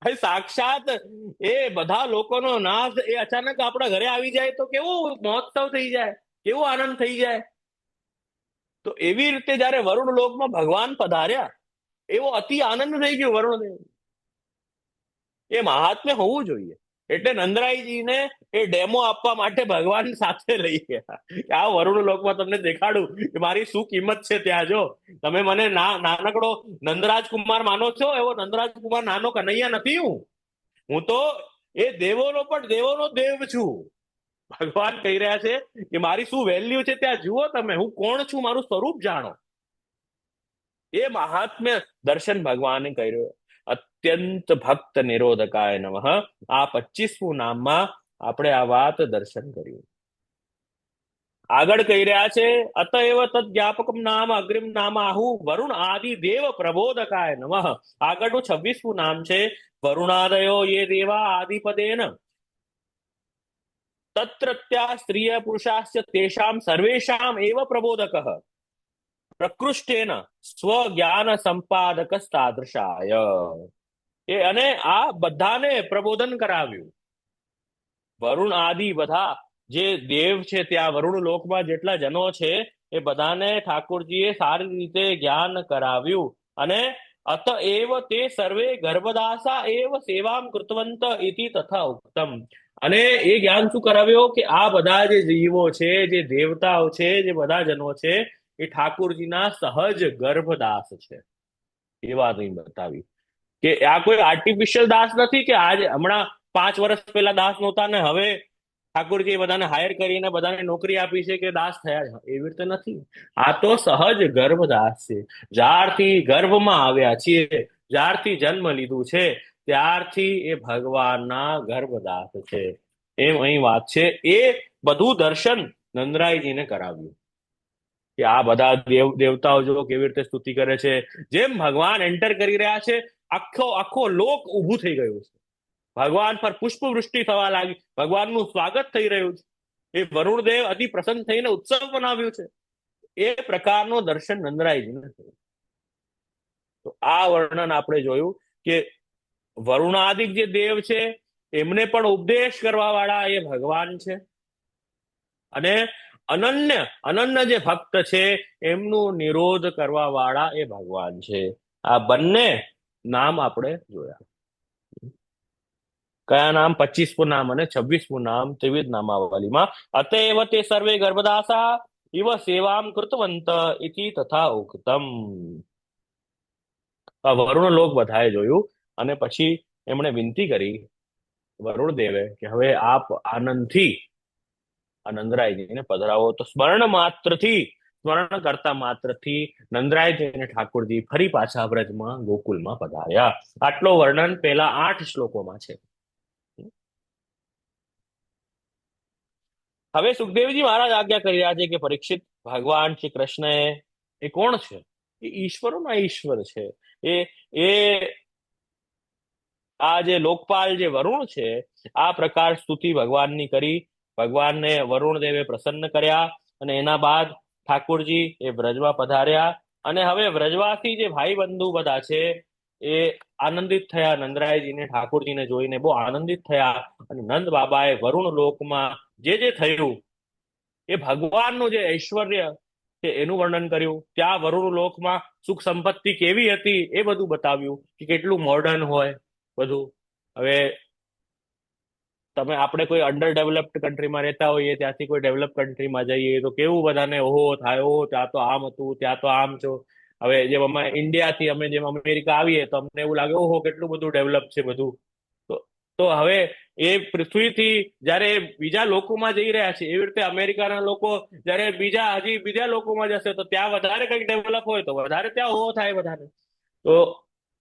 ભાઈ સાક્ષાત એ બધા લોકોનો નાશ એ અચાનક આપણા ઘરે આવી જાય તો કેવો મહોત્સવ થઈ જાય, કેવો આનંદ થઈ જાય. તો એવી રીતે જયારે વરુણ લોકમાં ભગવાન પધાર્યા, એવો અતિ આનંદ થઈ ગયો વરુણદેવ. એ મહાત્મ્ય હોવું જોઈએ. એટલે નંદરાયજીને એ ડેમો આપવા માટે ભગવાન સાથે લઈ ગયા કે આ વરુણ લોકમાં તમને દેખાડું કે મારી શું કિંમત છે. ત્યાં જો તમે મને નાનકડો નંદરાજ કુમાર માનો છો, એવો નંદરાજ કુમાર નાનો કનૈયા નથી હું. હું તો એ દેવોનો પણ દેવોનો દેવ છું. ભગવાન કહી રહ્યા છે કે મારી શું વેલ્યુ છે ત્યાં જુઓ તમે, હું કોણ છું, મારું સ્વરૂપ જાણો. એ મહાત્મ્ય દર્શન ભગવાને કર્યો. અત્યંત ભક્ત નિરોધકાય નમઃ, આ 25મું નામમાં આપણે આ વાત દર્શન કર્યું. આગળ કહી રહ્યા છે, અતએવ તદ જ્ઞાપકમ નામ અગ્રિમ નામ આહુ વરુણ આદિ દેવ પ્રબોધકાય નમઃ. આગળનું 26મું નામ છે, વરુણાદયો યે દેવા આદિપદેન તત્રત્યા સ્ત્રીય પુરુષાસ્ય તેષામ સર્વેષામ એવ પ્રબોધકઃ પ્રકૃષ્ટેન સ્વજ્ઞાન સંપાદક તાદૃશાય. અને આ બધાને પ્રબોધન કરાવ્યું. વરુણ આદિ બધા જે દેવ છે, ત્યાં વરુણ લોકમાં જેટલા જનો છે, એ બધાને ઠાકોરજીએ સારી રીતે જ્ઞાન કરાવ્યું. અને અતએવ તે સર્વે ગર્ભદાસા એવ સેવામ કૃતવંત ઇતિ તથા ઉક્તમ. અને એ જ્ઞાન શું કરાવ્યો કે આ બધા જે જીવો છે, જે દેવતાઓ છે, જે બધા જનો છે, એ ઠાકોરજીના સહજ ગર્ભદાસ છે. એ વાત અહીં બતાવી કે આ કોઈ આર્ટિફિશિયલ દાસ નથી કે આજ હમણાં 5 વર્ષ પહેલા દાસ નહોતા ને હવે ઠાકોરજી બધાને હાયર કરીને બધાને નોકરી આપી છે કે દાસ થયા છે. એવી રીતે નથી. આ તો સહજ ગર્ભદાસ છે. જ્યારથી ગર્ભમાં આવ્યા છીએ, જ્યારથી જન્મ લીધું છે, ત્યારથી એ ભગવાનના ગર્ભદાસ છે. એમ અહીં વાત છે. એ બધું દર્શન નંદરાયજીને કરાવ્યું કે આ બધા દેવતાઓ જો કેવી રીતે સ્તુતિ કરે છે. જેમ ભગવાન એન્ટર કરી રહ્યા છે, આખો આખો લોક ઊભું થઈ ગયું છે. ભગવાન પર પુષ્પવૃષ્ટિ થવા લાગી, ભગવાનનું સ્વાગત થઈ રહ્યું છે. એ વરુણદેવ અતિ પ્રસન્ન થઈને ઉત્સવ બનાવ્યું છે. એ પ્રકારનો દર્શન નંદરાયજીને થયું. તો આ વર્ણન આપણે જોયું કે વરુણાદિક જે દેવ છે, એમને પણ ઉપદેશ કરવા વાળા એ ભગવાન છે. અને અનન્ય જે ભક્ત છે, એમનું નિરોધ કરવા વાળા એ ભગવાન છે. આ બંને નામ આપણે જોયા. કયા નામ? 25મું નામ અને 26મું નામ ત્રિવિધ નામાવલીમાં. અતએવ તે સર્વે ગર્ભદાસા ઇવ સેવામ કૃતવંત ઇતિ તથા ઉક્તમ. આ વરુણ લોક બધાએ જોયું અને પછી એમણે વિનંતી કરી વરુણ દેવે કે હવે આપ આનંદથી નંદરાયજીને પધરાવો. તો સ્મરણ કરતા માત્રથી નંદરાયજી અને ઠાકોરજી ફરી પાછા વ્રજમાં ગોકુલમાં પધાર્યા. આટલો વર્ણન પહેલા 8 શ્લોકોમાં છે. હવે સુખદેવજી મહારાજ આજ્ઞા કરી રહ્યા છે કે પરીક્ષિત, ભગવાન શ્રી કૃષ્ણ એ કોણ છે? એ ઈશ્વરોના ઈશ્વર છે. એ એ આ જે લોકપાલ જે વરુણ છે, આ પ્રકાર સ્તુતિ ભગવાનની કરી. ભગવાનને વરુણ દેવે પ્રસન્ન કર્યા અને એના બાદ ઠાકોરજી એ વ્રજમાં પધાર્યા. અને હવે વ્રજવાસી જે ભાઈ બંધુ બધા છે, એ આનંદિત થયા. નંદરાયજીને ઠાકોરજીને જોઈને બહુ આનંદિત થયા. અને નંદ બાબાએ વરુણ લોકમાં જે થયું, એ ભગવાનનું જે ઐશ્વર્ય છે એનું વર્ણન કર્યું. ત્યાં વરુણ લોકમાં સુખ સંપત્તિ કેવી હતી એ બધું બતાવ્યું કે કેટલું મોડર્ન હોય બધું. હવે આપણે કોઈ અંડર ડેવલપ્ડ કન્ટ્રીમાં રહેતા હોઈએ, ત્યાંથી કોઈ ડેવલપ કન્ટ્રીમાં જઈએ તો કેવું બધાને ઓહો થાય, ઓહો ત્યાં તો આમ હતું, ત્યાં તો આમ છો. હવે જેમ અમે ઇન્ડિયાથી જેમ અમેરિકા આવીએ તો અમને એવું લાગે ઓહો કેટલું બધું ડેવલપ છે બધું. તો તો હવે એ પૃથ્વીથી જયારે બીજા લોકોમાં જઈ રહ્યા છે, એવી રીતે અમેરિકાના લોકો જયારે હજી બીજા લોકોમાં જશે તો ત્યાં વધારે કંઈક ડેવલપ હોય તો વધારે ત્યાં હોવો થાય વધારે. તો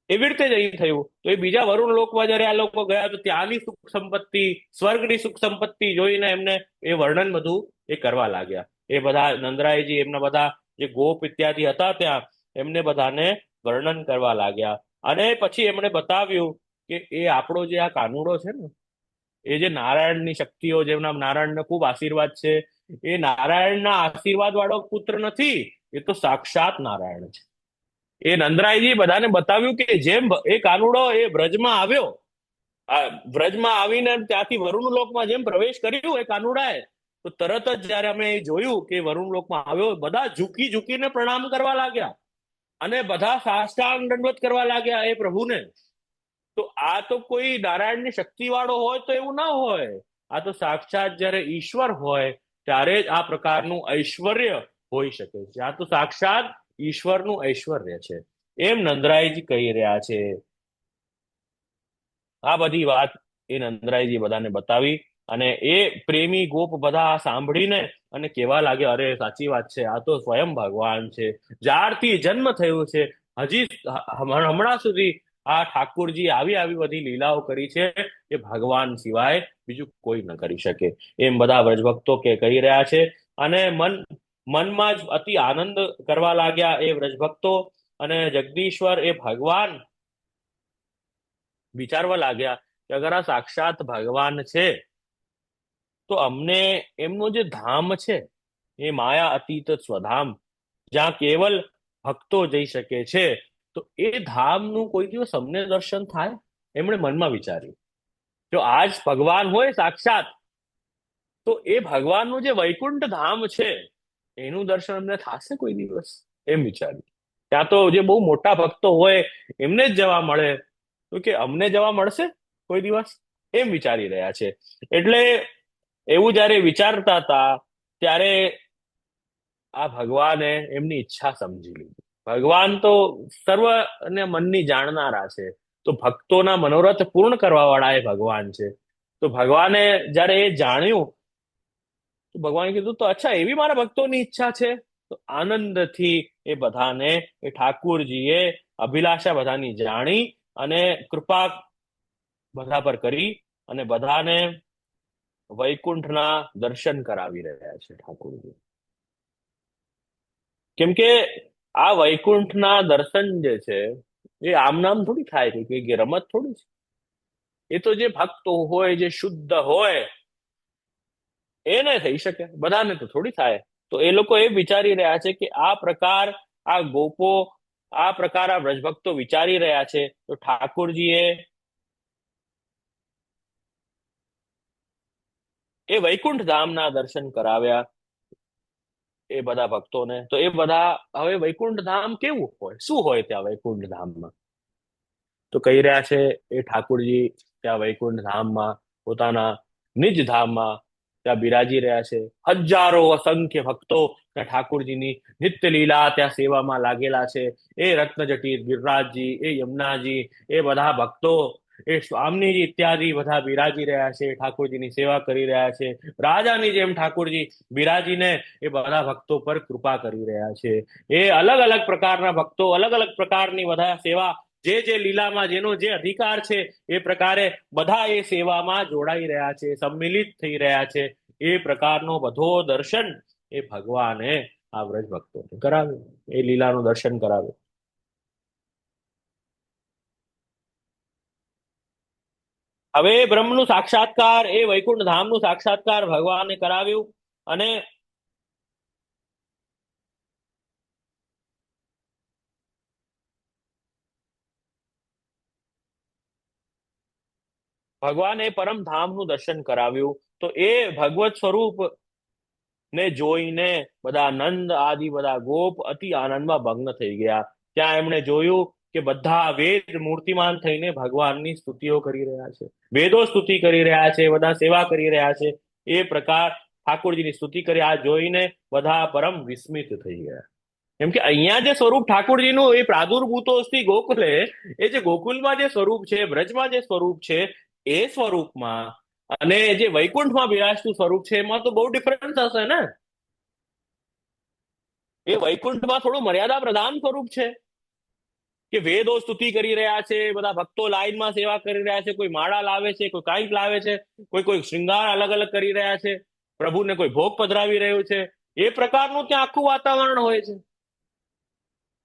એવી રીતે જ અહીં થયું. તો એ બીજા વરુણ લોકમાં જયારે આ લોકો ગયા તો ત્યાંની સુખ સંપત્તિ, સ્વર્ગની સુખ સંપત્તિ જોઈને એમને એ વર્ણન બધું એ કરવા લાગ્યા. એ બધા નંદરાયજી એમના બધા જે ગોપ ઇત્યાદિ હતા ત્યાં એમને બધાને વર્ણન કરવા લાગ્યા. અને પછી એમણે બતાવ્યું કે એ આપણો જે આ કાનુડો છે ને, એ જે નારાયણની શક્તિઓ, જેમના નારાયણને ખૂબ આશીર્વાદ છે, એ નારાયણના આશીર્વાદ વાળો પુત્ર નથી, એ તો સાક્ષાત નારાયણ છે. એ નંદરાયજી બધાને બતાવ્યું કે જેમ એ કાનુડો એ વ્રજમાં આવ્યો, આ વ્રજમાં આવીને ત્યાંથી વરુણ લોકમાં જેમ પ્રવેશ કર્યું એ કાનુડાએ, તો તરત જ જયારે અમે જોયું કે વરુણ લોકમાં આવ્યો, બધા ઝૂકી ઝૂકીને પ્રણામ કરવા લાગ્યા અને બધા સાષ્ટાંગ દંડવત કરવા લાગ્યા એ પ્રભુને. તો આ તો કોઈ નારાયણની શક્તિ વાળો હોય તો એવું ના હોય. આ તો સાક્ષાત જયારે ઈશ્વર હોય ત્યારે જ આ પ્રકારનું ઐશ્વર્ય હોઈ શકે છે. આ તો સાક્ષાત ઈશ્વરનું ઐશ્વર્ય છે, એમ નંદરાયજી કહી રહ્યા છે. આ બધી વાત એ નંદરાયજી બધાને બતાવી અને એ પ્રેમી ગોપ બધા સાંભળીને અને કેવા લાગે, અરે સાચી વાત છે, આ તો સ્વયં ભગવાન છે. જ્યારથી જન્મ થયો છે હજી હમણાં સુધી આ ઠાકુરજી આવી બધી લીલાઓ કરી છે એ ભગવાન સિવાય બીજું કોઈ ન કરી શકે, એમ બધા વ્રજભક્તો કે કહી રહ્યા છે. અને મનમાં જ અતિ આનંદ કરવા લાગ્યા એ વ્રજભક્તો. અને જગદીશ્વર એ ભગવાન વિચારવા લાગ્યા કે અગર આ સાક્ષાત ભગવાન છે તો અમને એમનું જે ધામ છે એ માયા અતીત સ્વધામ, જ્યાં કેવલ ભક્તો જઈ શકે છે, તો એ ધામનું કોઈ દિવસ અમને દર્શન થાય? એમણે મનમાં વિચાર્યું જો આજ ભગવાન હોય સાક્ષાત તો એ ભગવાનનું જે વૈકુંઠ ધામ છે એનું દર્શન અમને થશે કોઈ દિવસ? એમ વિચાર્યું. ત્યાં તો જે બહુ મોટા ભક્તો હોય એમને જ જવા મળે, તો કે અમને જવા મળશે કોઈ દિવસ? એમ વિચારી રહ્યા છે. એટલે એવું જયારે વિચારતા હતા ત્યારે આ ભગવાને એમની ઈચ્છા સમજી લીધી. ભગવાન તો સર્વ અને મનની જાણનારા છે, તો ભક્તોના મનોરથ પૂર્ણ કરવા વાળા એ ભગવાન છે. તો ભગવાને જયારે એ જાણ્યું તો ભગવાને કીધું તો અચ્છા એવી મારા ભક્તોની ઈચ્છા છે. તો આનંદથી એ બધાને એ ઠાકુરજીએ અભિલાષા બધાની જાણી અને કૃપા બધા પર કરી અને બધાને વૈકુંઠના દર્શન કરાવી રહ્યા છે ઠાકુરજી. કેમ કે આ વૈકુંઠના દર્શન જે છે એ આમ નામ થોડી થાય, કે રમત થોડી છે. એ તો જે ભક્તો હોય, જે શુદ્ધ હોય એને થઈ શકે, બધાને તો થોડી થાય. તો એ લોકો એ વિચારી રહ્યા છે કે આ પ્રકાર આ ગોપો, આ પ્રકાર આ વ્રજભક્તો વિચારી રહ્યા છે, તો ઠાકોરજીએ એ વૈકુંઠ ધામના દર્શન કરાવ્યા એ બધા ભક્તોને. તો એ બધા હવે વૈકુંઠ ધામ કેવું હોય, શું હોય ત્યાં વૈકુંઠ ધામમાં? તો કહી રહ્યા છે એ ઠાકોરજી ત્યાં વૈકુંઠ ધામમાં પોતાના નિજ ધામમાં ત્યાં બિરાજી રહ્યા છે. હજારો અસંખ્ય ભક્તો ત્યાં ઠાકોરજીની નિત્ય લીલા ત્યાં સેવામાં લાગેલા છે. એ રત્નજટીર ગિરિરાજજી, એ યમુનાજી, એ બધા ભક્તો, એ સ્વામીજી ઇત્યાદિ બધા બિરાજી રહ્યા છે, ઠાકોરજીની સેવા કરી રહ્યા છે. રાજાની જેમ ઠાકોરજી બિરાજીને એ બધા ભક્તો પર કૃપા કરી રહ્યા છે. એ અલગ અલગ પ્રકારના ભક્તો અલગ અલગ પ્રકારની બધા સેવા, જે લીલામાં જેનો જે અધિકાર છે એ પ્રકારે બધા એ સેવામાં જોડાઈ રહ્યા છે, સંમિલિત થઈ રહ્યા છે. એ પ્રકારનો બધો દર્શન એ ભગવાને આ વ્રજ ભક્તોને કરાવ્યું, એ લીલાનું દર્શન કરાવ્યું. હવે બ્રહ્મનું સાક્ષાત્કાર, એ વૈકુંઠ ધામનું સાક્ષાત્કાર ભગવાને કરાવ્યું. અને ભગવાને પરમ ધામનું દર્શન કરાવ્યું. તો એ ભગવત સ્વરૂપ ને જોઈને બધા નંદ આદિ બધા ગોપ અતિ આનંદમાં ભંગ થઈ ગયા. ત્યાં એમણે જોયું કે બધા વેદ મૂર્તિમાન થઈને ભગવાનની સ્તુતિઓ કરી રહ્યા છે, વેદો સ્તુતિ કરી રહ્યા છે, બધા સેવા કરી રહ્યા છે. એ પ્રકાર ઠાકોરજીની સ્તુતિ કરી આ જોઈને બધા પરમ વિસ્મિત થઈ ગયા. કેમ કે અહીંયા જે સ્વરૂપ ઠાકોરજીનું એ પ્રાદુર્ભૂતોસ્તિ ગોકુલે, એ જે ગોકુલમાં જે સ્વરૂપ છે, બ્રજમાં જે સ્વરૂપ છે, એ સ્વરૂપમાં અને જે વૈકુંઠમાં બિરાજતું સ્વરૂપ છે એમાં તો બહુ ડિફરન્સ હશે ને. એ વૈકુંઠમાં થોડું મર્યાદા પ્રધાન સ્વરૂપ છે કે વેદો સ્તુતિ કરી રહ્યા છે, બધા ભક્તો લાઈનમાં સેવા કરી રહ્યા છે, કોઈ માળા લાવે છે, કોઈ કાંઈક લાવે છે, કોઈ શૃંગાર અલગ અલગ કરી રહ્યા છે, પ્રભુને કોઈ ભોગ પધરાવી રહ્યું છે. એ પ્રકારનું ત્યાં આખું વાતાવરણ હોય છે.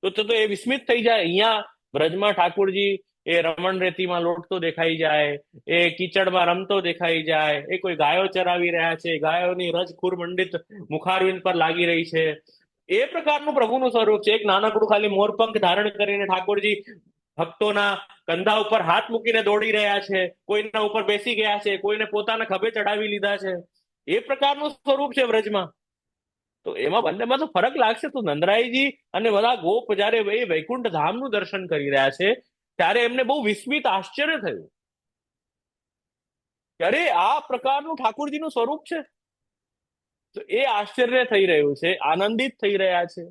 તો એ વિસ્મિત થઈ જાય. અહીંયા બ્રજમાં ઠાકોરજી એ રમણ રેતીમાં લોટતો દેખાઈ જાય, એ કીચડમાં રમતો દેખાઈ જાય, એ કોઈ ગાયો ચરાવી રહ્યા છે, ગાયોની રજ મંડિત મુખારવિંદ પર લાગી રહી છે. એ પ્રકારનું પ્રભુનું સ્વરૂપ છે. એક નાનકડું ખાલી મોરપંખ ધારણ કરીને ઠાકોરજી ભક્તોના કંધા ઉપર હાથ મૂકીને દોડી રહ્યા છે, કોઈના ઉપર બેસી ગયા છે, કોઈને પોતાના ખભે ચડાવી લીધા છે. એ પ્રકારનું સ્વરૂપ છે વ્રજમાં. તો એમાં બંનેમાં તો ફરક લાગશે. તો નંદરાયજી અને બધા ગોપ જયારે એ વૈકુંઠ ધામનું દર્શન કરી રહ્યા છે ત્યારે એમને બહુ વિસ્મિત આશ્ચર્ય થયું કે અરે આ પ્રકારનું ઠાકોરજીનું સ્વરૂપ છે. તો એ આશ્ચર્ય થઈ રહ્યું છે, આનંદિત થઈ રહ્યા છે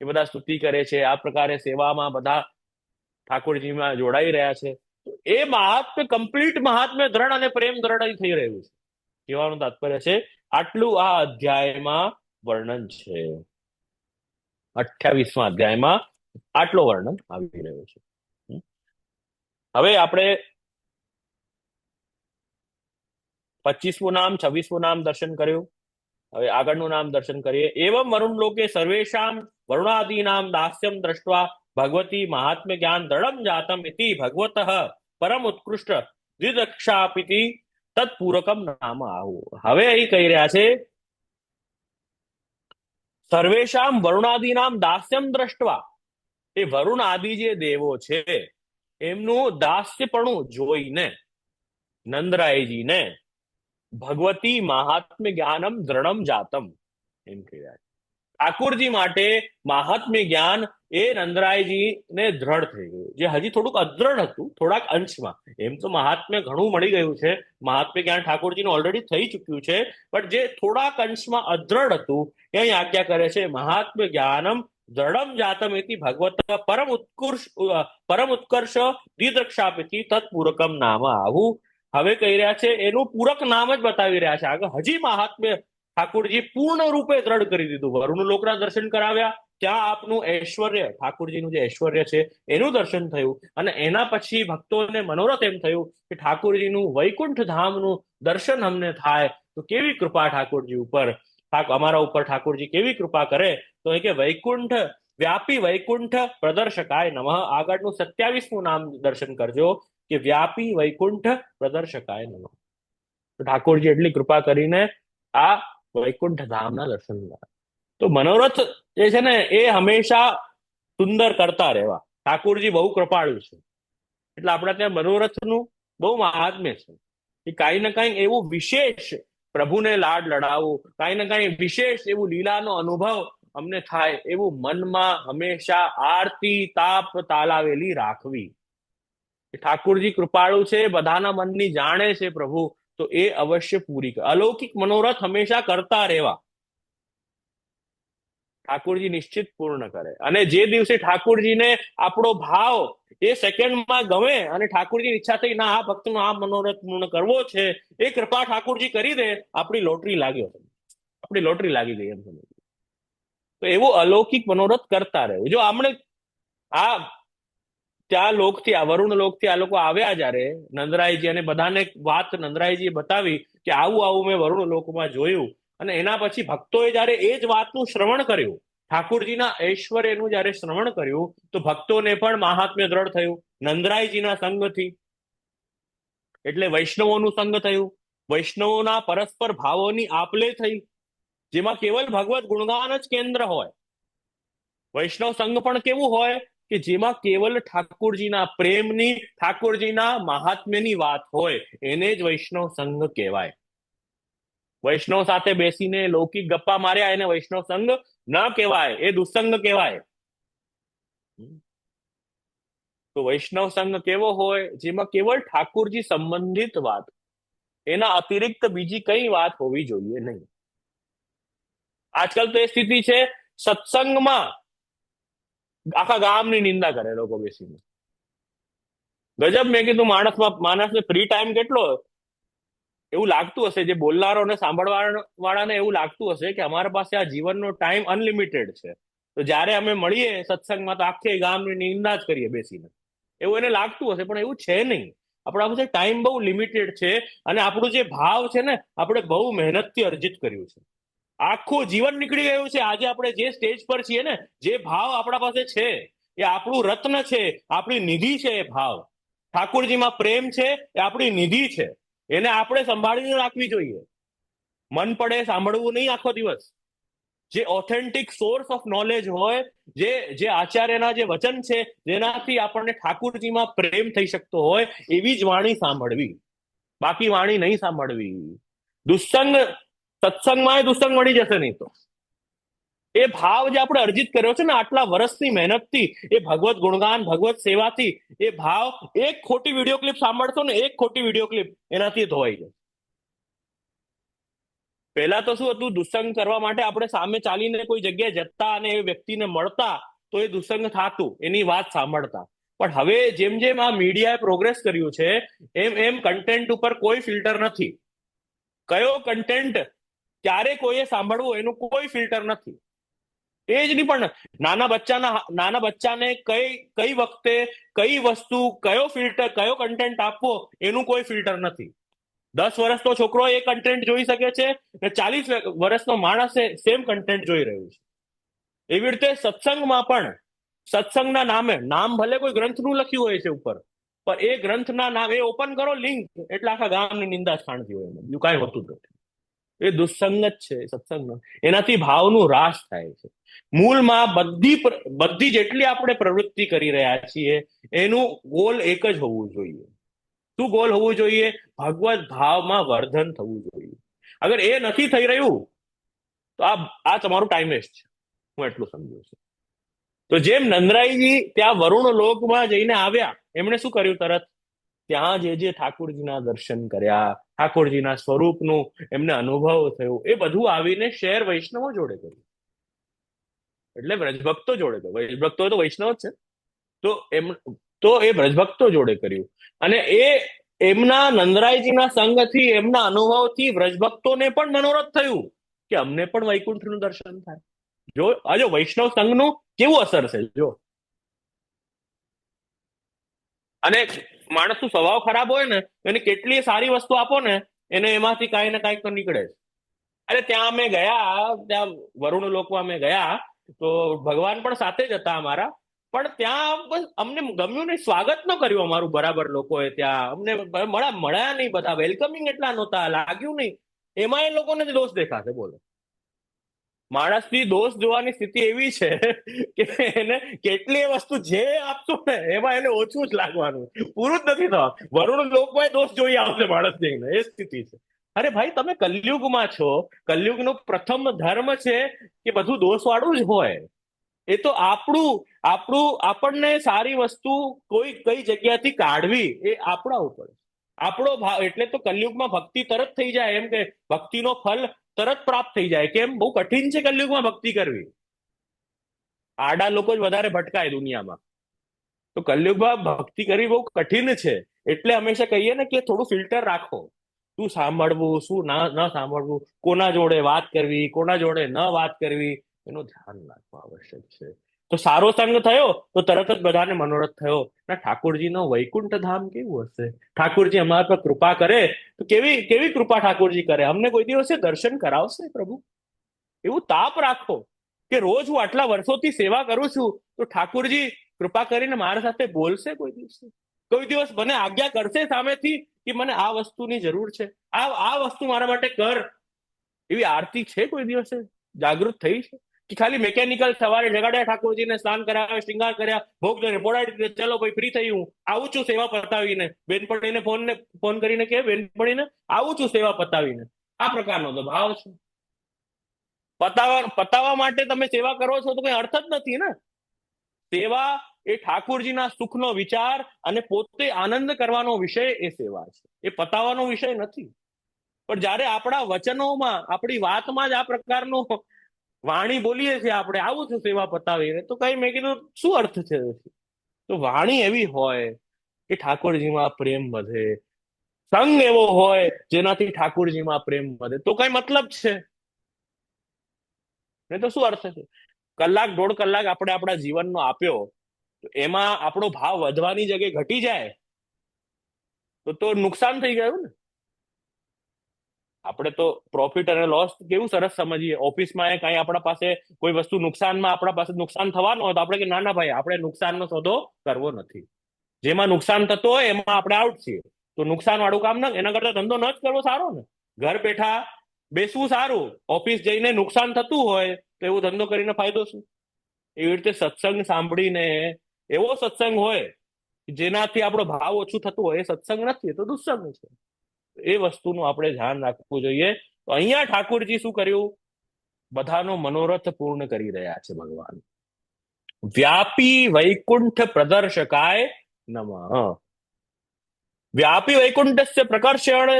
એ બધા સ્તુતિ કરે છે, આ પ્રકારે સેવામાં બધા ઠાકોરજીમાં જોડાઈ રહ્યા છે. તો એ મહાત્મ્ય, કમ્પ્લીટ મહાત્મ્ય દ્રઢ અને પ્રેમ દ્રઢ થઈ રહ્યું છે. કહેવાનું તાત્પર્ય છે આટલું આ અધ્યાયમાં વર્ણન છે. 28મા અધ્યાયમાં આટલો વર્ણન આવી રહ્યો છે. હવે આપણે 25મું નામ, 26મું નામ દર્શન કર્યું. હવે આગળનું નામ દર્શન કરીએ. એવમ વરુણ લોકે સર્વેશામ વરુણાદીનામ દાસ્યમ દ્રષ્ટવા ભગવતી મહાત્મ્ય જ્ઞાન દ્રઢમ જાતમ ઇતિ ભગવતઃ પરમ ઉત્કૃષ્ટ દ્વિદક્ષાપિતિ તત્પૂરકમ નામ આહુ. હવે અહીં કહી રહ્યા છે સર્વેશામ વરુણાદીનામ દાસ્યમ દ્રષ્ટવા. એ વરુણ આદિ જે દેવો છે એમનું દાસ્યપણું જોઈને નંદરાયજીને ભગવતી મહાત્મ્ય જ્ઞાનમ દ્રઢમ જાતમ એમ કહી રહ્યા છે. ઠાકોરજી માટે મહાત્મ્ય જ્ઞાન એ નંદરાયજીને દ્રઢ થઈ ગયું, જે હજી થોડુંક અદ્રઢ હતું થોડાક અંશમાં. એમ તો મહાત્મ્ય ઘણું મળી ગયું છે, મહાત્મ્ય જ્ઞાન ઠાકોરજીનું ઓલરેડી થઈ ચુક્યું છે, પણ જે થોડાક અંશમાં અદ્રઢ હતું એ અહીં આજ્ઞા કરે છે મહાત્મ્ય જ્ઞાનમ દ્રઢમ જાતમ એથી ભગવત પરમ ઉત્કર્ષ દ્વિદ્રક્ષાપિતિ તત્પૂરકમ નામ આવું. હવે કહી રહ્યા છે એનું પૂરક નામ જ બતાવી રહ્યા છે. આગળ હજી મહાત્મ્ય ઠાકોરજી પૂર્ણ રૂપે દ્રઢ કરી દીધું. વરુણ લોકના દર્શન કરાવ્યા, ત્યાં આપનું ઐશ્વર્ય, ઠાકોરજીનું જે ઐશ્વર્ય છે એનું દર્શન થયું, અને એના પછી ભક્તોને મનોરથ એમ થયું કે ઠાકોરજીનું વૈકુંઠ ધામનું દર્શન અમને થાય. તો કેવી કૃપા ઠાકોરજી ઉપર, અમારા ઉપર ઠાકોરજી કેવી કૃપા કરે. તો એ કે વૈકુંઠ વ્યાપી વૈકુંઠ પ્રદર્શકાય નમઃ. આગળનું 27મું નામ દર્શન કરજો કે વ્યાપી વૈકુંઠ પ્રદર્શકાય નમઃ. ઠાકોરજી એટલી કૃપા કરીને આ વૈકુંઠ ધામના દર્શન કર્યા. તો મનોરથ જે છે ને એ હંમેશા સુંદર કરતા રહેવા. ઠાકોરજી બહુ કૃપાળુ છે, એટલે આપણા ત્યાં મનોરથનું બહુ મહાત્મ્ય છે કે કાંઈ ને કાંઈ એવું વિશેષ પ્રભુને લાડ લડાવવું, કાંઈ ને કાંઈ વિશેષ એવું લીલાનો અનુભવ અમને થાય એવું મનમાં હંમેશા આરતી તાપ તાલાવેલી રાખવી. ઠાકોરજી કૃપાળુ છે, બધાના મનની જાણે છે પ્રભુ, તો એ અવશ્ય પૂરી કરે. અલૌકિક મનોરથ હંમેશા કરતા રહેવા ઠાકોરજી નિશ્ચિત પૂર્ણ કરે. અને જે દિવસે ઠાકોરજીને આપણો ભાવ એ સેકન્ડમાં ગમે અને ઠાકોરજી ઈચ્છા થઈ ના આ ભક્તનો આ મનોરથ પૂર્ણ કરવો છે, એ કૃપા ઠાકોરજી કરી દે, આપણી લોટરી લાગ્યો, આપણી લોટરી લાગી ગઈ એમ સમજ. તો એવું અલૌકિક મનોરથ કરતા રહેવું. જો આપણે આ ત્યાં લોકથી, આ વરુણ લોકથી આ લોકો આવ્યા જયારે નંદરાયજી, અને બધાને વાત નંદરાયજીએ બતાવી કે આવું આવું મેં વરુણ લોકમાં જોયું, અને એના પછી ભક્તોએ જયારે એ જ વાતનું શ્રવણ કર્યું, ઠાકોરજીના ઐશ્વર્યનું જયારે શ્રવણ કર્યું, તો ભક્તોને પણ મહાત્મ્ય દ્રઢ થયું નંદરાયજીના સંગથી. એટલે વૈષ્ણવોનું સંગ થયું, વૈષ્ણવોના પરસ્પર ભાવોની આપલે થઈ, જેમાં કેવલ ભગવત ગુણગાન જ કેન્દ્ર હોય. વૈષ્ણવ સંઘ પણ કેવું હોય કે જેમાં કેવલ ઠાકોરજીના પ્રેમની, ઠાકોરજીના મહાત્મ્યની વાત હોય, એને જ વૈષ્ણવ સંઘ કહેવાય. વૈષ્ણવ સાથે બેસીને લૌકિક ગપ્પા માર્યા એને વૈષ્ણવ સંઘ ન કહેવાય, એ દુસંગ કહેવાય. તો વૈષ્ણવ સંઘ કેવો હોય? જેમાં કેવલ ઠાકોરજી સંબંધિત વાત, એના અતિરિક્ત બીજી કઈ વાત હોવી જોઈએ નહીં. આજકાલ તો એ સ્થિતિ છે, સત્સંગમાં આખા ગામની નિંદા કરે લોકો બેસીને. ગજબ. મેં કીધું માણસને ફ્રી ટાઈમ કેટલો. એવું લાગતું હશે, જે બોલનારો અને સાંભળવા વાળાને એવું લાગતું હશે કે અમારા પાસે આ જીવનનો ટાઈમ અનલિમિટેડ છે. તો જ્યારે અમે મળીએ સત્સંગમાં તો આખે ગામની નિંદા જ કરીએ બેસીને, એવું એને લાગતું હશે, પણ એવું છે નહીં. આપણા પાસે ટાઈમ બહુ લિમિટેડ છે. અને આપણું જે ભાવ છે ને, આપણે બહુ મહેનતથી અર્જિત કર્યું છે. આખું જીવન નીકળી ગયું છે. આજે આપણે જે સ્ટેજ પર છીએ ને, જે ભાવ આપણા પાસે છે એ આપણું રત્ન છે, આપણી નિધિ છે. એ ભાવ ઠાકોરજીમાં પ્રેમ છે, એ આપણી નિધિ છે. એને આપણે સંભાળીને રાખવી જોઈએ. મન પડે સાંભળવું નહીં આખો દિવસ. જે ઓથેન્ટિક સોર્સ ઓફ નોલેજ હોય, જે જે આચાર્યના જે વચન છે, જેનાથી આપણને ઠાકુરજીમાં પ્રેમ થઈ શકતો હોય, એવી જ વાણી સાંભળવી. બાકી વાણી નહીં સાંભળવી. દુસ્સંગ સત્સંગમાં દુસ્સંગ મળી જશે નહીં તો. એ ભાવ જે આપણે અર્જિત કર્યો છે ને આટલા વર્ષની મહેનતથી, એ ભગવત ગુણગાન, ભગવત સેવાથી, એ ભાવ એક ખોટી વિડીયો ક્લિપ સાંભળશો ને, એક ખોટી વિડીયો ક્લિપ એનાથી ધોવાઈ જાય. પહેલા તો શું હતું, દુસ્સંગ કરવા માટે આપણે સામે ચાલીને કોઈ જગ્યાએ જતા અને એ વ્યક્તિને મળતા તો એ દુસ્સંગ થાતું, એની વાત સાંભળતા. પણ હવે જેમ જેમ આ મીડિયાએ પ્રોગ્રેસ કર્યું છે, એમ એમ કન્ટેન્ટ ઉપર કોઈ ફિલ્ટર નથી. કયો કન્ટેન્ટ ક્યારે કોઈએ સાંભળવું એનું કોઈ ફિલ્ટર નથી. એ જ નહીં, પણ નાના બચ્ચાને કઈ કઈ વખતે કઈ વસ્તુ, કયો ફિલ્ટર, કયો કન્ટેન્ટ આપવો એનું કોઈ ફિલ્ટર નથી. 10 વર્ષનો છોકરો એ કન્ટેન્ટ જોઈ શકે છે ને 40 વર્ષનો માણસ સેમ કન્ટેન્ટ જોઈ રહ્યું છે. એવી રીતે સત્સંગમાં પણ સત્સંગના નામે, નામ ભલે કોઈ ગ્રંથનું લખ્યું હોય છે ઉપર, પણ એ ગ્રંથના નામ, એ ઓપન કરો લિંક એટલે આખા ગામની નિંદા શાંતિ હોય, બીજું કાંઈ હોતું જ નથી. એ દુસ્સંગ જ છે સત્સંગનો. એનાથી ભાવનું રાસ થાય છે. મૂળમાં બધી જેટલી આપણે પ્રવૃત્તિ કરી રહ્યા છીએ એનું ગોલ એક જ હોવું જોઈએ. શું ગોલ હોવું જોઈએ? ભગવત ભાવમાં વર્ધન થવું જોઈએ. અગર એ નથી થઈ રહ્યું તો આ તમારું ટાઈમ વેસ્ટ છે. હું એટલું સમજુ છું. તો જેમ નંદરાયજી ત્યાં વરુણ લોકમાં જઈને આવ્યા, એમણે શું કર્યું? તરત ત્યાં જે ઠાકોરજીના દર્શન કર્યા, ઠાકોરજીના સ્વરૂપનું એમને અનુભવ થયો, એ બધું આવીને શેર વૈષ્ણવો જોડે કર્યું. એટલે વ્રજભક્તો જોડે કર્યું. વ્રજભક્તો તો વૈષ્ણવ જ છે. તો એ બ્રજભક્તો જોડે કર્યું. અને એમના નંદરાયજીના સંગથી, એમના અનુભવથી વ્રજભક્તોને પણ મનોરથ થયું કે અમને પણ વૈકુંઠનું દર્શન થાય. જો વૈષ્ણવ સંઘનું કેવું અસર છે જો. અને માણસનો સ્વભાવ ખરાબ હોય ને, એને કેટલી સારી વસ્તુ આપો ને, એને એમાંથી કાંઈ ને કાંઈક તો નીકળે જ. અરે ત્યાં અમે ગયા, ત્યાં વરુણ લોકમાં અમે ગયા તો ભગવાન પણ સાથે જ હતા અમારા. પણ ત્યાં બસ અમને ગમ્યું નહીં, સ્વાગત ન કર્યું અમારું બરાબર લોકોએ. ત્યાં અમને મળ્યા નહીં, બધા વેલકમિંગ એટલા નહોતા, લાગ્યું નહીં. એમાં એ લોકોને જ દોષ દેખાશે, બોલો. માણસની દોષ જોવાની સ્થિતિ એવી છે કે એને કેટલી વસ્તુ જે આપશો ને એમાં એને ઓછું જ લાગવાનું, પૂરું જ નથી થવા. વરુણ લોકમાં દોષ જોઈ આવશે માણસ જઈને, એ સ્થિતિ છે. અરે ભાઈ, તમે કલયુગમાં છો. કલયુગનો પ્રથમ ધર્મ છે કે બધું દોષ વાળું જ હોય. એ તો આપણને સારી વસ્તુ કોઈ કઈ જગ્યાથી કાઢવી એ આપણા ઉપર, આપણો ભાવ. એટલે તો કલયુગમાં ભક્તિ તરત થઈ જાય, એમ કે ભક્તિનો ફલ તરત પ્રાપ્ત થઈ જાય. કેમ? બહુ કઠિન છે કલયુગમાં ભક્તિ કરવી. આડા લોકો જ વધારે ભટકાય દુનિયામાં. તો કલયુગમાં ભક્તિ કરવી બહુ કઠિન છે. એટલે હંમેશા કહીએ ને કે થોડું ફિલ્ટર રાખો. શું સાંભળવું, શું ન સાંભળવું, કોના જોડે વાત કરવી, કોના જોડે ન વાત કરવી, એનું ધ્યાન રાખવું આવશ્યક છે. તો સારો સંગ થયો તો તરત જ બધાને મનોરથ થયો. ના, ઠાકોરજીનો વૈકુંઠ ધામ કેવું હશે? ઠાકોરજી અમારા પર કૃપા કરે તો કેવી કેવી કૃપા ઠાકોરજી કરે, અમને કોઈ દિવસે દર્શન કરાવશે પ્રભુ. એવું તાપ રાખો કે રોજ હું આટલા વર્ષોથી સેવા કરું છું તો ઠાકોરજી કૃપા કરીને મારા સાથે બોલશે કોઈ દિવસે, કોઈ દિવસ મને આજ્ઞા કરશે સામેથી કે મને આ વસ્તુની જરૂર છે, આ વસ્તુ મારા માટે કર. એવી આરતી છે કોઈ દિવસે જાગૃત થઈ છે? કે ખાલી મેકેનિકલ સવારે જગાડ્યા ઠાકોરજીને, સ્નાન કરાવ્યા, શૃંગાર કર્યા, ભોગ લઈને પોડાડી દીધે, ચલો ભાઈ ફ્રી થઈ, હું આવું છું સેવા પતાવીને. બેનપણીને ફોન કરીને કે બેનપણીને આવું છું સેવા પતાવીને. આ પ્રકારનો તો ભાવ છે. પતાવવા માટે તમે સેવા કરો છો તો કઈ અર્થ જ નથી ને. સેવા એ ઠાકોરજીના સુખનો વિચાર અને પોતે આનંદ કરવાનો વિષય એ સેવા છે, એ પતાવવાનો વિષય નથી. પણ જયારે આપણા વચનોમાં, આપણી વાતમાં જ આ પ્રકારનું વાણી બોલીએ છીએ આપણે, આવું છું સેવા પતાવીને, તો કઈ મેં કીધું શું અર્થ છે? તો વાણી એવી હોય કે ઠાકોરજીમાં પ્રેમ વધે, સંગ એવો હોય જેનાથી ઠાકોરજીમાં પ્રેમ વધે, તો કઈ મતલબ છે? નહીં તો શું અર્થ છે? કલાક દોઢ કલાક આપણે આપણા જીવનનો આપ્યો, તો એમાં આપણો ભાવ વધવાની જગ્યાએ ઘટી જાય તો નુકસાન થઈ ગયું ને. આપણે તો પ્રોફિટ અને લોસ કેવું સરસ સમજીએ. ઓફિસમાં કઈ આપણા પાસે કોઈ વસ્તુ નુકસાનમાં આપણા પાસે નુકસાન થવાનું હોય તો આપણે કે ના ના ભાઈ, આપણે નુકસાનનો સોદો કરવો નથી. જેમાં નુકસાન થતો હોય એમાં આપણે આઉટ છીએ. તો નુકસાન વાળું કામ ના, એના કરતા ધંધો ન જ કરવો સારો ને. ઘર બેઠા બેસવું સારું, ઓફિસ જઈને નુકસાન થતું હોય તો એવું ધંધો કરીને ફાયદો શું? એવી રીતે સત્સંગ સાંભળીને એવો સત્સંગ હોય જેનાથી આપણો ભાવ ઓછું થતું હોય, એ સત્સંગ નથી, એ તો દુસ્સંગ છે. એ વસ્તુનું આપણે ધ્યાન રાખવું જોઈએ. તો અહીંયા ઠાકોરજી શું કર્યું? બધાનો મનોરથ પૂર્ણ કરી રહ્યા છે ભગવાન. વ્યાપી વૈકુંઠ પ્રદર્શકાય નમઃ. વ્યાપી વૈકુંઠસ્ય પ્રકર્ષણ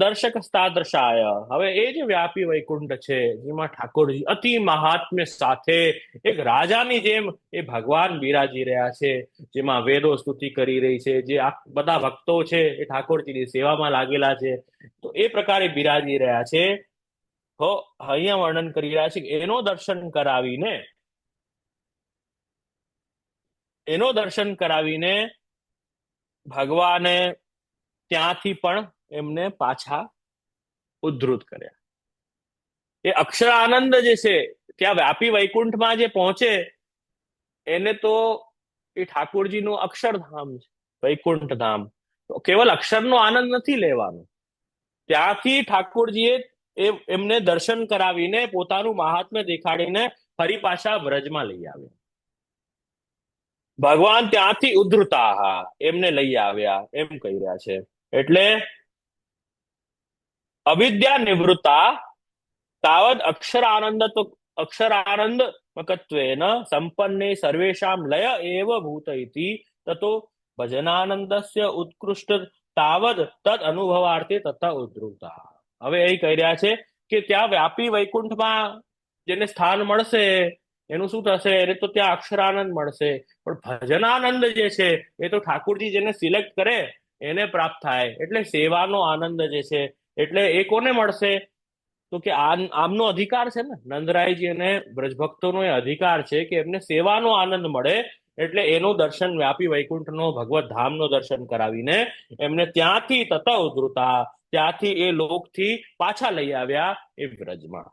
દર્શક તાદૃશાય. હવે એ જે વ્યાપી વૈકુંઠ છે, જેમાં ઠાકોરજી અતિ મહાત્મ્ય સાથે એક રાજાની જેમ એ ભગવાન બિરાજી રહ્યા છે, જેમાં વેદો સ્તુતિ કરી રહી છે, જે આ બધા ભક્તો છે એ ઠાકોરજીની સેવામાં લાગેલા છે, તો એ પ્રકારે બિરાજી રહ્યા છે. તો અહીંયા વર્ણન કરી રહ્યા છે કે એનો દર્શન કરાવીને ભગવાને ત્યાંથી પણ એમને પાછા ઉદ્ધૃત કર્યા. એ અક્ષર આનંદ જે છે, ત્યાં વ્યાપી વૈકુંઠમાં જે પહોંચે એને તો એ ઠાકોરજીનું અક્ષરધામ છે, વૈકુંઠ ધામ. તો કેવલ અક્ષરનો આનંદ નથી લેવાનો, ત્યાંથી ઠાકોરજીએ એમને દર્શન કરાવીને પોતાનું મહાત્મ્ય દેખાડીને ફરી પાછા વ્રજમાં લઈ આવ્યા. ભગવાન ત્યાંથી ઉદ્ધૃતા, એમને લઈ આવ્યા એમ કહી રહ્યા છે. એટલે અવિદ્યા નિવૃત્તા તાવદ અક્ષરાનંદ મકત્વેન સંપન્ને સર્વેષામ લય એવ ભૂત ઇતિ તતો ભજનાનંદસ્ય ઉત્કૃષ્ટ તાવદ તદ અનુભવાર્થે તથા ઉદ્ધૃતા. હવે એ કહી રહ્યા છે કે ત્યાં વ્યાપી વૈકુંઠમાં જેને સ્થાન મળશે એનું શું થશે? એને તો ત્યાં અક્ષરાનંદ મળશે, પણ ભજનાનંદ જે છે એ તો ઠાકોરજી જેને સિલેક્ટ કરે એને પ્રાપ્ત થાય. એટલે સેવાનો આનંદ જે છે, એટલે એ કોને મળશે? તો કે આમનો અધિકાર છે ને, નંદરાયજી અને બ્રજભક્તોનો એ અધિકાર છે કે એમને સેવાનો આનંદ મળે. એટલે એનું દર્શન વ્યાપી વૈકુંઠનો ભગવત ધામનો દર્શન કરાવીને એમને ત્યાંથી તત ઉદ્ધૃતા, ત્યાંથી એ લોકથી પાછા લઈ આવ્યા એ વ્રજમાં.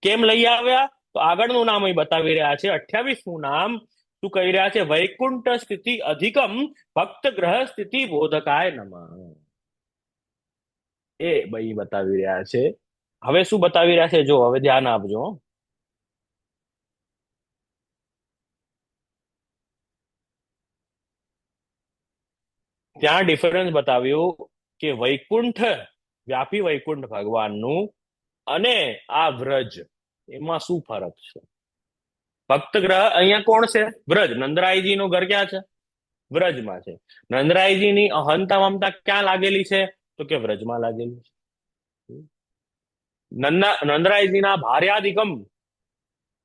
કેમ લઈ આવ્યા? તો આગળનું નામ અહીં બતાવી રહ્યા છે, 28મું નામ શું કહી રહ્યા છે? વૈકુંઠ સ્થિતિ અધિકમ ભક્ત ગ્રહ સ્થિતિ બોધકાય નમઃ. એ ભાઈ બતાવી રહ્યા છે. હવે શું બતાવી રહ્યા છે? જો હવે ધ્યાન આપજો. ત્યાં ડિફરન્સ બતાવ્યું કે વૈકુંઠ, વ્યાપી વૈકુંઠ ભગવાનનું અને આ વ્રજ, એમાં શું ફરક છે? ભક્ત ગ્રહ અહીંયા કોણ છે? વ્રજ. નંદરાયજી નું ઘર ક્યાં છે? વ્રજમાં છે. નંદરાયજીની અહંતા મમતા ક્યાં લાગેલી છે? તો કે વ્રજમાં લાગેલી છે. નંદરાયજીના ભાર્યાધિકમ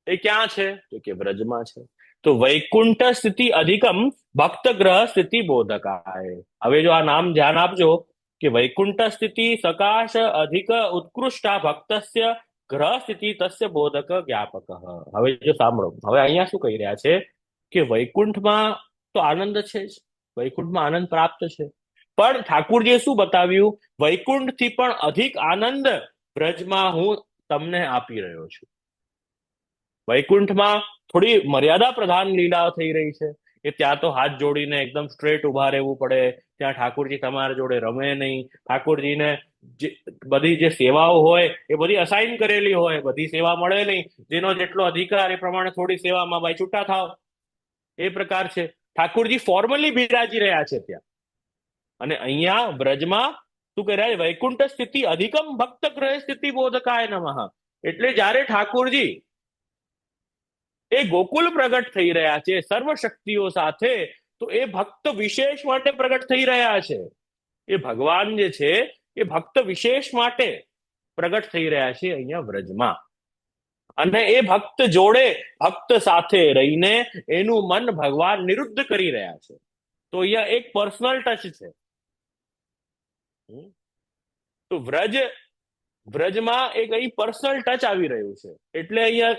એ ક્યાં છે? તો કે વ્રજમાં છે. તો વૈકુંઠ સ્થિતિ અધિકમ ભક્ત ગ્રહ સ્થિતિ બોધકાય. હવે જો આ નામ ધ્યાન આપજો કે વૈકુંઠ સ્થિતિ સકાશ અધિક ઉત્કૃષ્ટા ભક્તસ્ય ગ્રહ સ્થિતિ તસ્ય બોધક જ્ઞાપક. હવે જો સાંભળો, હવે અહીંયા શું કહી રહ્યા છે કે વૈકુંઠમાં તો આનંદ છે જ, વૈકુંઠમાં આનંદ પ્રાપ્ત છે, પણ ઠાકુરજીએ શું બતાવ્યું? વૈકુંઠથી પણ અધિક આનંદ વ્રજમાં હું તમને આપી રહ્યો છું. વૈકુંઠમાં થોડી મર્યાદા પ્રધાન લીલાઓ થઈ રહી છે કે ત્યાં તો હાથ જોડીને એકદમ સ્ટ્રેટ ઉભા રહેવું પડે, ત્યાં ઠાકોરજી તમારા જોડે રમે નહીં, ઠાકોરજીને બધી જે સેવાઓ હોય એ બધી અસાઇન કરેલી હોય, બધી સેવા મળે નહીં, જેનો જેટલો અધિકાર એ પ્રમાણે થોડી સેવામાં ભાઈ છૂટા થાવ, એ પ્રકાર છે. ઠાકોરજી ફોર્મલી બિરાજી રહ્યા છે ત્યાં. અને અહીંયા વ્રજમાં શું કહી રહ્યા છે? વૈકુંઠ સ્થિતિ અધિકમ ભક્ત ગ્રહ સ્થિતિ બોધકાય નમઃ. એટલે જ્યારે ઠાકોરજી એ ગોકુલ પ્રગટ થઈ રહ્યા છે સર્વ શક્તિઓ સાથે, તો એ ભક્ત વિશેષ માટે પ્રગટ થઈ રહ્યા છે. એ ભગવાન જે છે એ ભક્ત વિશેષ માટે પ્રગટ થઈ રહ્યા છે અહીંયા વ્રજમાં. અને એ ભક્ત જોડે, ભક્ત સાથે રહીને એનું મન ભગવાન નિરુદ્ધ કરી રહ્યા છે. તો અહીંયા એક પર્સનલ ટચ છે. હમ. તો વ્રજમાં એક અહીં પર્સનલ ટચ આવી રહ્યું છે. એટલે અહીંયા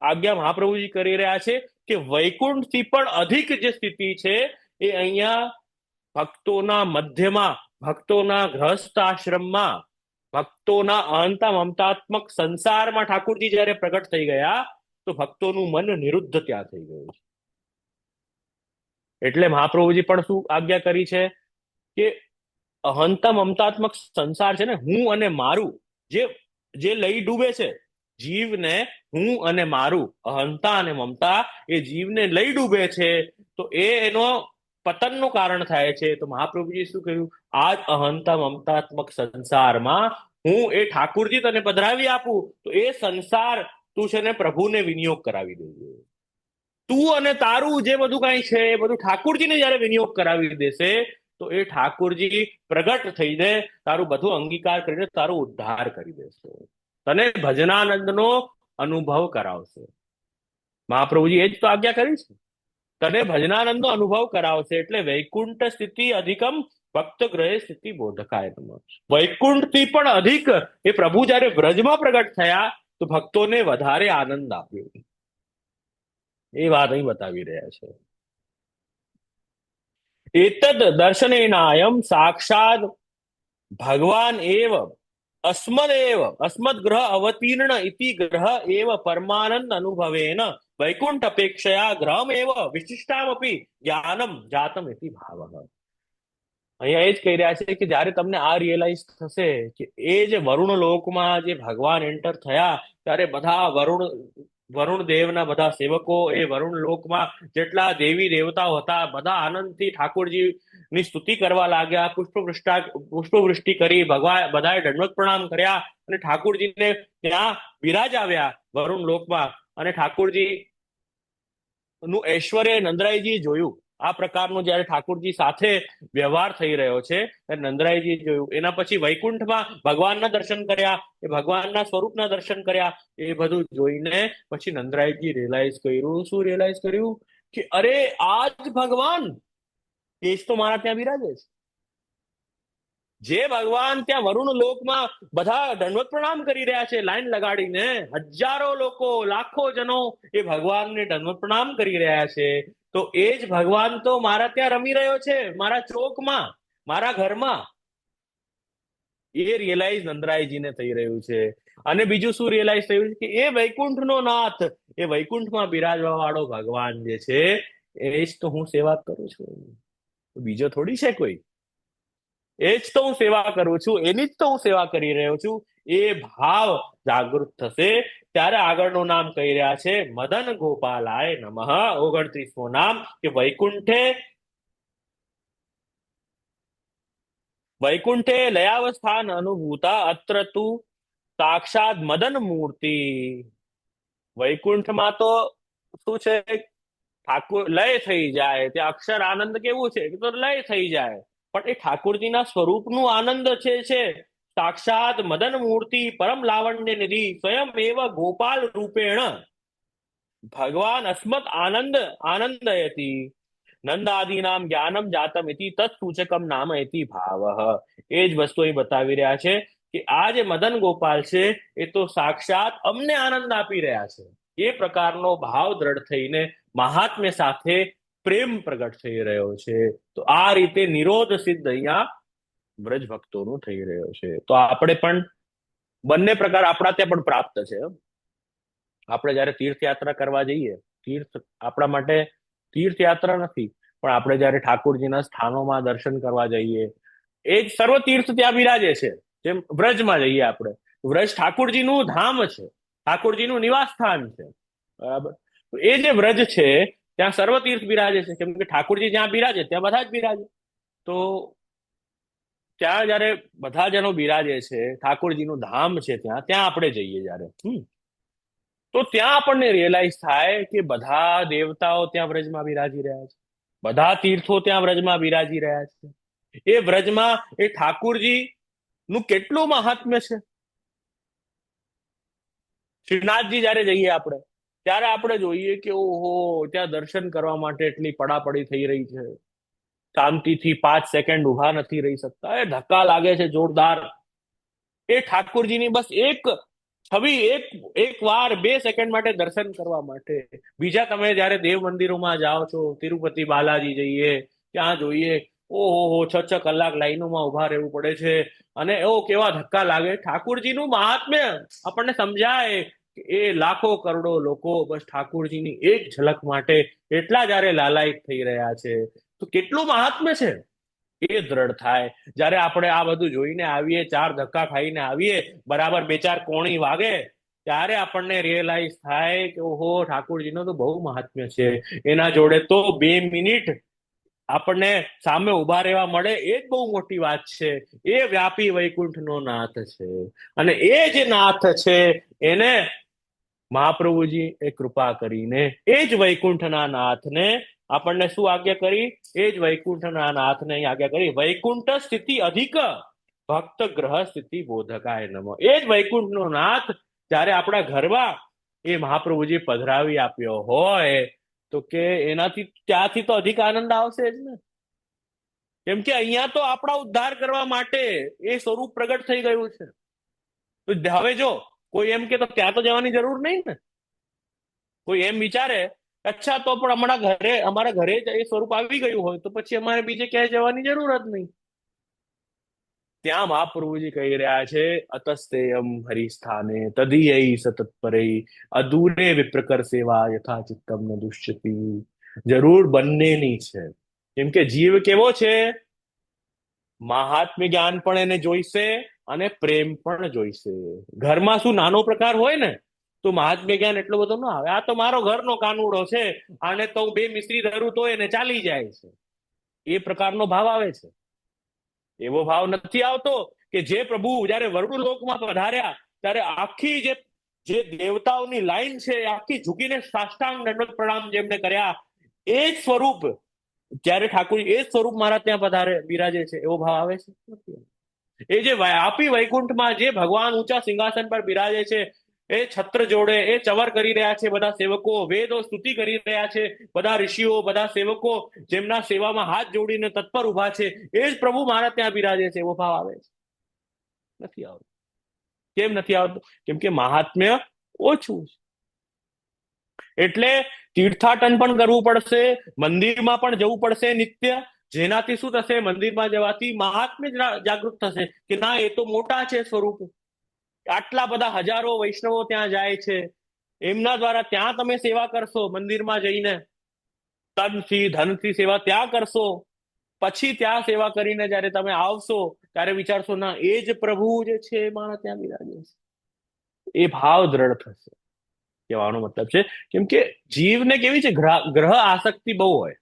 આજ્ઞા મહાપ્રભુજી કરી રહ્યા છે કે વૈકુંઠ થી પણ અધિક જે સ્થિતિ છે એ અહીંયા ભક્તોના મધ્યમાં, ભક્તોના ગ્રહસ્થ આશ્રમમાં, ભક્તોના અહંતા મમતાત્મક સંસારમાં ઠાકોરજી જયારે પ્રગટ થઈ ગયા તો ભક્તોનું મન નિરુદ્ધ ત્યાં થઈ ગયું છે. એટલે મહાપ્રભુજી પણ શું આજ્ઞા કરી છે કે અહંતા મમતાત્મક સંસાર છે ને, હું અને મારું, જે જે લઈ ડૂબે છે જીવને, હું અને મારું, અહંતા અને મમતા એ જીવને લઈ ડૂબે છે તો એનો પતનનું કારણ થાય છે. તો મહાપ્રભુજી શું કહ્યું, આ જ અહંતા મમતાત્મક સંસારમાં હું એ ઠાકુરજી તને પધરાવી આપું તો એ સંસાર તું છે ને પ્રભુને વિનિયોગ કરાવી દેજે. તું અને તારું જે બધું કઈ છે એ બધું ઠાકુરજીને જયારે વિનિયોગ કરાવી દેશે તો એ ઠાકુરજી પ્રગટ થઈને તારું બધું અંગીકાર કરીને તારો ઉદ્ધાર કરી દેશે, તને ભજનાનંદનો અનુભવ કરાવશે. મહાપ્રભુજી એ જ તો આજ્ઞા કરી છે, તને ભજનાનંદનો અનુભવ કરાવશે. એટલે વૈકુંઠ સ્થિતિ અધિકમ ભક્ત ગ્રહે સ્થિતિ બોધકાય નમઃ. વૈકુંઠ થી પણ અધિક એ પ્રભુ જયારે વ્રજમાં પ્રગટ થયા તો ભક્તોને વધારે આનંદ આપ્યો, એ વાત અહીં બતાવી રહ્યા છે. એતદ દર્શનેનાયમ સાક્ષાત ભગવાન એવ અસ્મદ ગ્રહ અવતીર્ણ ઇતિ ગ્રહ એવ પરમાનંદ અનુભવેન વૈકુંઠ અપેક્ષયા ગ્રહમ એવ વિશિષ્ટામપી જ્ઞાનમ જાતમ ઇતિ ભાવઃ. અહીંયા એ જ કહી રહ્યા છે કે જયારે તમને આ રિયલાઇઝ થશે કે એ જે વરુણ લોકમાં જે ભગવાન એન્ટર થયા ત્યારે બધા વરુણ દેવના બધા સેવકો એ વરુણ લોકમાં જેટલા દેવી દેવતાઓ હતા બધા આનંદથી ઠાકોરજીની સ્તુતિ કરવા લાગ્યા, પુષ્પવૃષ્ટિ કરી, ભગવાન બધાએ દંડવત પ્રણામ કર્યા અને ઠાકોરજીને ત્યાં બિરાજાવ્યા વરુણ લોકમાં. અને ઠાકોરજી નું ઐશ્વર્ય નંદરાયજી જોયું. આ પ્રકારનો જયારે ઠાકોરજી સાથે વ્યવહાર થઈ રહ્યો છે નંદરાયજી જોયું. એના પછી વૈકુંઠમાં ભગવાનના દર્શન કર્યા, એ ભગવાનના સ્વરૂપના દર્શન કર્યા. એ બધું જોઈને પછી નંદરાયજી રિયલાઇઝ કર્યું. શું રિયલાઇઝ કર્યું કે અરે આ જ ભગવાન, એ જ તો મારા ત્યાં બિરાજે છે. જે ભગવાન ત્યાં વરુણ લોકમાં બધા દંડવત પ્રણામ કરી રહ્યા છે લાઈન લગાડીને, હજારો લોકો, લાખો જનો એ ભગવાનને દંડવત પ્રણામ કરી રહ્યા છે, તો એ જ ભગવાન તો મારા ત્યાં રમી રહ્યો છે, મારા ચોકમાં, મારા ઘરમાં. એ રિયલાઇઝ નંદરાયજીને થઈ રહ્યું છે. અને બીજું શું રિયલાઇઝ થયું છે કે એ વૈકુંઠનો નાથ, એ વૈકુંઠમાં બિરાજવા વાળો ભગવાન જે છે એ જ તો હું સેવા કરું છું, બીજો થોડી છે કોઈ. એ જ તો હું સેવા કરું છું, એની જ તો હું સેવા કરી રહ્યો છું. એ ભાવ જાગૃત થશે ત્યારે આગળનું નામ કહી રહ્યા છે મદન ગોપાલાય નમઃ. 29મું નામ કે વૈકુંઠે લયાવસ્થાન અનુભૂતા અત્ર તું સાક્ષાત મદન મૂર્તિ. વૈકુંઠમાં તો શું છે, ઠાકોર લય થઈ જાય, ત્યાં અક્ષર આનંદ કેવું છે કે તો લય થઈ જાય, પણ એ ઠાકોરજીના સ્વરૂપનું આનંદ છે સાક્ષાત મદન મૂર્તિ પરમ લાવણ્ય નિધિ સ્વયં એવ ગોપાલ રૂપેણ ભગવાન અસ્મત આનંદયતી નંદાદીનામ જ્ઞાનમ જાતમ ઇતિ તત્સૂચકમ નામ ઇતિ ભાવઃ. એ જ વસ્તુ અહીં બતાવી રહ્યા છે કે આ જે મદન ગોપાલ છે એ તો સાક્ષાત અમને આનંદ આપી રહ્યા છે. એ પ્રકારનો ભાવ દ્રઢ થઈને મહાત્મ્ય સાથે પ્રેમ પ્રગટ થઈ રહ્યો છે. તો આ રીતે નિરોધ સિદ્ધ અહીંયા બ્રજ ભક્તોનું થઈ રહ્યો છે. તો આપણે પણ બંને પ્રકાર આપણા ત્યાં પણ પ્રાપ્ત છે. આપણે જયારે તીર્થયાત્રા કરવા જઈએ, તીર્થ આપણા માટે તીર્થયાત્રા નથી, પણ આપણે જયારે ઠાકોરજીના સ્થાનોમાં દર્શન કરવા જઈએ, એ જ સર્વ તીર્થ ત્યાં બિરાજે છે. જેમ વ્રજમાં જઈએ આપણે, વ્રજ ઠાકોરજીનું ધામ છે, ઠાકોરજીનું નિવાસ સ્થાન છે, બરાબર. તો એ જે વ્રજ છે ત્યાં સર્વ તીર્થ બિરાજે છે, કેમ કે ઠાકોરજી જ્યાં બિરાજે ત્યાં બધા જ બિરાજે. તો ત્યાં જયારે બધા જનો બિરાજે છે, ઠાકોરજીનું ધામ છે, ત્યાં ત્યાં આપણે જઈએ જયારે તો ત્યાં આપણને રિયલાઇઝ થાય કે બધા દેવતાઓ ત્યાં વ્રજમાં બિરાજી રહ્યા છે, બધા તીર્થો ત્યાં વ્રજમાં બિરાજી રહ્યા છે. એ વ્રજમાં એ ઠાકોરજી નું કેટલું મહાત્મ્ય છે. શ્રીનાથજી જયારે જઈએ આપણે ત્યારે આપણે જોઈએ કે ઓહો ત્યાં દર્શન કરવા માટે એટલી પડાપડી થઈ રહી છે. શાંતિથી 5 સેકન્ડ ઉભા નથી રહી શકતા, એ ધક્કા લાગે છે જોરદાર. એ ઠાકોરજીની બસ એક છબી, એક એક વાર 2 સેકન્ડ માટે દર્શન કરવા માટે. બીજા તમે જયારે દેવ મંદિરોમાં જાઓ છો, તિરુપતિ બાલાજી જઈએ, ત્યાં જોઈએ, ઓહો 6 6 કલાક લાઈનોમાં ઉભા રહેવું પડે છે. અને કેવા ધક્કા લાગે. ઠાકોરજીનું મહાત્મ્ય આપણને સમજાય કે એ લાખો કરોડો લોકો બસ ઠાકોરજીની એક ઝલક માટે એટલા જયારે લાલાયિત થઈ રહ્યા છે, તો કેટલું મહાત્મ્ય છે એ દ્રઢ થાય. જયારે આપણે આ બધું જોઈને આવીએ, 4 ધક્કા ખાઈને આવીએ, બરાબર 2 4 કોણી વાગે, ત્યારે આપણને રિયલાઇઝ થાય કે ઓહો ઠાકોરજીનો તો બહુ મહાત્મ્ય છે. એના જોડે તો 2 મિનિટ આપણને સામે ઉભા રહેવા મળે એ જ બહુ મોટી વાત છે. એ વ્યાપી વૈકુંઠનો નાથ છે. અને એ જે નાથ છે એને મહાપ્રભુજી એ કૃપા કરીને એ જ વૈકુંઠના નાથને આપણને શું આજ્ઞા કરી? એ જ વૈકુંઠના નાથને આજ્ઞા કરી, વૈકુંઠ સ્થિતિ અધિક ભક્ત ગ્રહ સ્થિતિ બોધકાય નમઃ. એ જ વૈકુંઠનો નાથ જયારે આપણા ઘરમાં એ મહાપ્રભુજી પધરાવી આપ્યો હોય, તો કે એનાથી ત્યાંથી તો અધિક આનંદ આવશે જ ને. કેમ કે અહીંયા તો આપણા ઉદ્ધાર કરવા માટે એ સ્વરૂપ પ્રગટ થઈ ગયું છે. તો હવે જો કોઈ એમ કે તો ત્યાં તો જવાની જરૂર નહીં ને. કોઈ એમ વિચારે, અચ્છા તો પણ હમણાં ઘરે, અમારા ઘરે જ એ સ્વરૂપ આવી ગયું હોય તો પછી અમારે બીજે ક્યાંય જવાની જરૂર જ નહીં. ત્યાં મહાપ્રભુજી કહી રહ્યા છે, અતસ્તેયમ હરિસ્થાને તદીય સતત્પરે અદૂરે વિપ્રકર સેવા યથા ચિત્તમ ન દુષ્યતિ. જરૂર બંનેની છે. કેમ કે જીવ કેવો છે? મહાત્મ્ય જ્ઞાન પણ એને જોઈશે અને પ્રેમ પણ જોઈશે. ઘરમાં શું નાનો પ્રકાર હોય ને તો મહાત્મ્ય જ્ઞાન એટલો બધો ના આવે. આ તો મારો ઘરનો કાનુડો છે, આને તો હું 2 મિસ્ત્રી ધરું તો એને ચાલી જાય છે, એ પ્રકારનો ભાવ આવે છે. એવો ભાવ નથી આવતો કે જે પ્રભુ જયારે વરુડ લોકમાં પધાર્યા ત્યારે આખી જે જે દેવતાઓની લાઈન છે એ આખી ઝૂકીને સાષ્ટાંગ દંડવત પ્રણામ જેમને કર્યા, એ જ સ્વરૂપ જયારે ઠાકોરજી એ જ સ્વરૂપ મારા ત્યાં પધારે બિરાજે છે, એવો ભાવ આવે છે? નથી. એ જે આપી વૈકુંઠમાં જે ભગવાન ઊંચા સિંહાસન પર બિરાજે છે, એ છત્ર જોડે એ ચવર કરી રહ્યા છે બધા સેવકો, વેદો સ્તુતિ કરી રહ્યા છે બધા ઋષિઓ, બધા સેવકો જેમના સેવામાં હાથ જોડીને તત્પર ઉભા છે, એ જ પ્રભુ મારા ત્યાં બિરાજે છે, એવો ભાવ આવે છે? નથી આવતો. કેમ નથી આવતો? કેમ કે મહાત્મ્ય ઓછું છે. એટલે તીર્થાટન પણ કરવું પડશે, મંદિરમાં પણ જવું પડશે નિત્ય. જેનાથી શું થશે? મંદિરમાં જવાથી મહાત્મ્ય જાગૃત થશે કે ના, એ તો મોટા છે સ્વરૂપ. આટલા બધા હજારો વૈષ્ણવો ત્યાં જાય છે, એમના દ્વારા ત્યાં તમે સેવા કરશો, મંદિરમાં જઈને તનથી ધનથી સેવા ત્યાં કરશો. પછી ત્યાં સેવા કરીને જયારે તમે આવશો ત્યારે વિચારશો, ના, એ જ પ્રભુ જે છે એ મારા ત્યાં બિરાજે છે. એ ભાવ દ્રઢ થશે. કહેવાનો મતલબ છે, કેમ કે જીવને કેવી છે, ગ્રહ આસક્તિ બહુ હોય,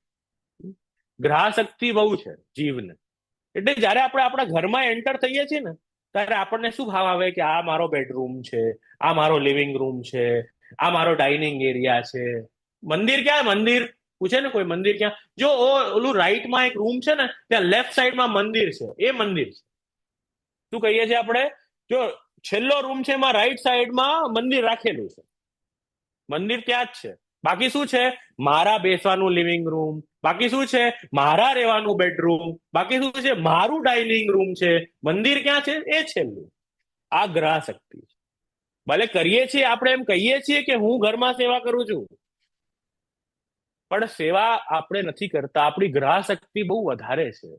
ગ્રહાશક્તિ બહુ છે જીવને. એટલે જયારે આપણે આપણા ઘરમાં એન્ટર થઈએ છીએ ને, ત્યારે આપણને શું ભાવ આવે કે આ મારો બેડરૂમ છે, આ મારો લિવિંગ રૂમ છે, આ મારો ડાઇનિંગ એરિયા છે. મંદિર ક્યાં? મંદિર પૂછે ને કોઈ, મંદિર ક્યાં? જો ઓલું રાઈટમાં એક રૂમ છે ને, ત્યાં લેફ્ટ સાઈડમાં મંદિર છે, એ મંદિર છે. શું કહીએ છીએ આપણે? જો છેલ્લો રૂમ છે એમાં રાઈટ સાઈડમાં મંદિર રાખેલું છે, મંદિર ત્યાં જ છે. બાકી શું છે? મારા બેસવાનું લિવિંગ રૂમ, બાકી શું છે? મારા રહેવાનું બેડરૂમ, બાકી શું છે? મારું ડાઇનિંગ રૂમ છે. મંદિર ક્યાં છે? એ છેલ્લું. આ ગ્રહાશક્તિ છે. ભલે કરીએ છીએ આપણે, એમ કહીએ છીએ કે હું ઘરમાં સેવા કરું છું, પણ સેવા આપણે નથી કરતા. આપણી ગ્રહાશક્તિ બહુ વધારે છે.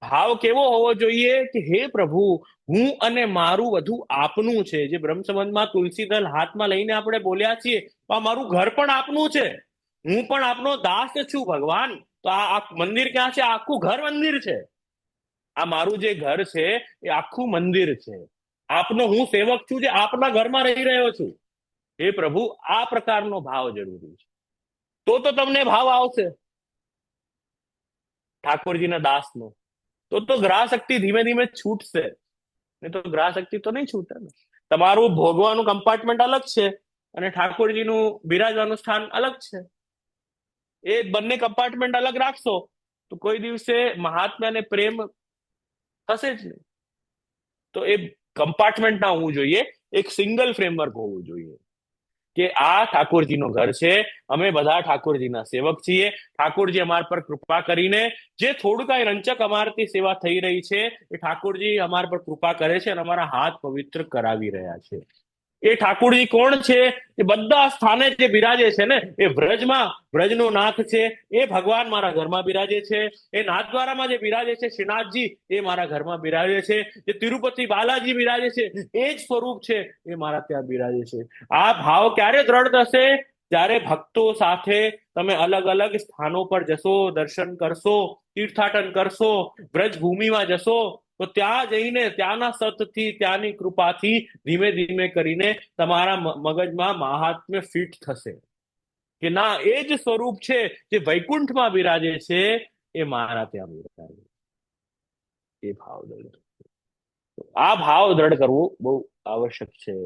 ભાવ કેવો હોવો જોઈએ કે હે પ્રભુ, હું અને મારું બધું આપનું છે. જે બ્રહ્મ સંબંધમાં તુલસીદલ હાથમાં લઈને આપણે બોલ્યા છીએ, આ મારું ઘર પણ આપનું છે, હું પણ આપનો દાસ છું ભગવાન. તો આ મંદિર ક્યાં છે? આખું ઘર મંદિર છે. આ મારું જે ઘર છે એ આખું મંદિર છે. આપનો હું સેવક છું, જે આપના ઘરમાં રહી રહ્યો છું. હે પ્રભુ, આ પ્રકારનો ભાવ જરૂરી છે. તો તમને ભાવ આવશે ઠાકોરજીના દાસનો. તો ગ્રહાશક્તિ ધીમે ધીમે છૂટશે. નહીં તો ગ્રહાશક્તિ તો નહીં છૂટે ને. તમારું ભોગવાનું કમ્પાર્ટમેન્ટ અલગ છે અને ઠાકોરજીનું બિરાજવાનું સ્થાન અલગ છે. એ બંને કમ્પાર્ટમેન્ટ અલગ રાખશો તો કોઈ દિવસે મહાત્મ્ય અને પ્રેમ થશે જ નહીં. તો એ કમ્પાર્ટમેન્ટ ના હોવું જોઈએ, એક સિંગલ ફ્રેમવર્ક હોવું જોઈએ. કે આ ઠાકોરજીનું ઘર છે, અમે બધા ઠાકોરજીના સેવક છીએ, ઠાકોરજી અમારા પર કૃપા કરીને જે થોડું કાંઈ રંચક અમારથી સેવા થઈ રહી છે એ ઠાકોરજી અમારા પર કૃપા કરે છે અને અમારા હાથ પવિત્ર કરાવી રહ્યા છે. એ ઠાકોરજી કોણ છે? એ બધા સ્થાને જે બિરાજે છે ને, એ વ્રજમાં વ્રજનો નાથ છે, એ ભગવાન મારા ઘરમાં બિરાજે છે. એ નાથદ્વારામાં જે બિરાજે છે શ્રીનાથજી, એ મારા ઘરમાં બિરાજે છે. જે તિરુપતિ બાલાજી બિરાજે છે, એ જ સ્વરૂપ છે, એ મારા ત્યાં બિરાજે છે. આ ભાવ ક્યારે દ્રઢ થશે? જ્યારે ભક્તો સાથે તમે અલગ અલગ સ્થાનો પર જશો, દર્શન કરશો, તીર્થાટન કરશો, વ્રજભૂમિમાં જશો, તો ત્યાં જઈને ત્યાંના સતથી, ત્યાંની કૃપાથી ધીમે ધીમે કરીને તમારા મગજમાં મહાત્મ્ય ફિટ થશે કે ના, એ જ સ્વરૂપ છે જે વૈકુંઠમાં બિરાજે છે, એ મારા ત્યાં બિરાજે. એ ભાવ દ્રઢ, આ ભાવ દ્રઢ કરવું બહુ આવશ્યક છે.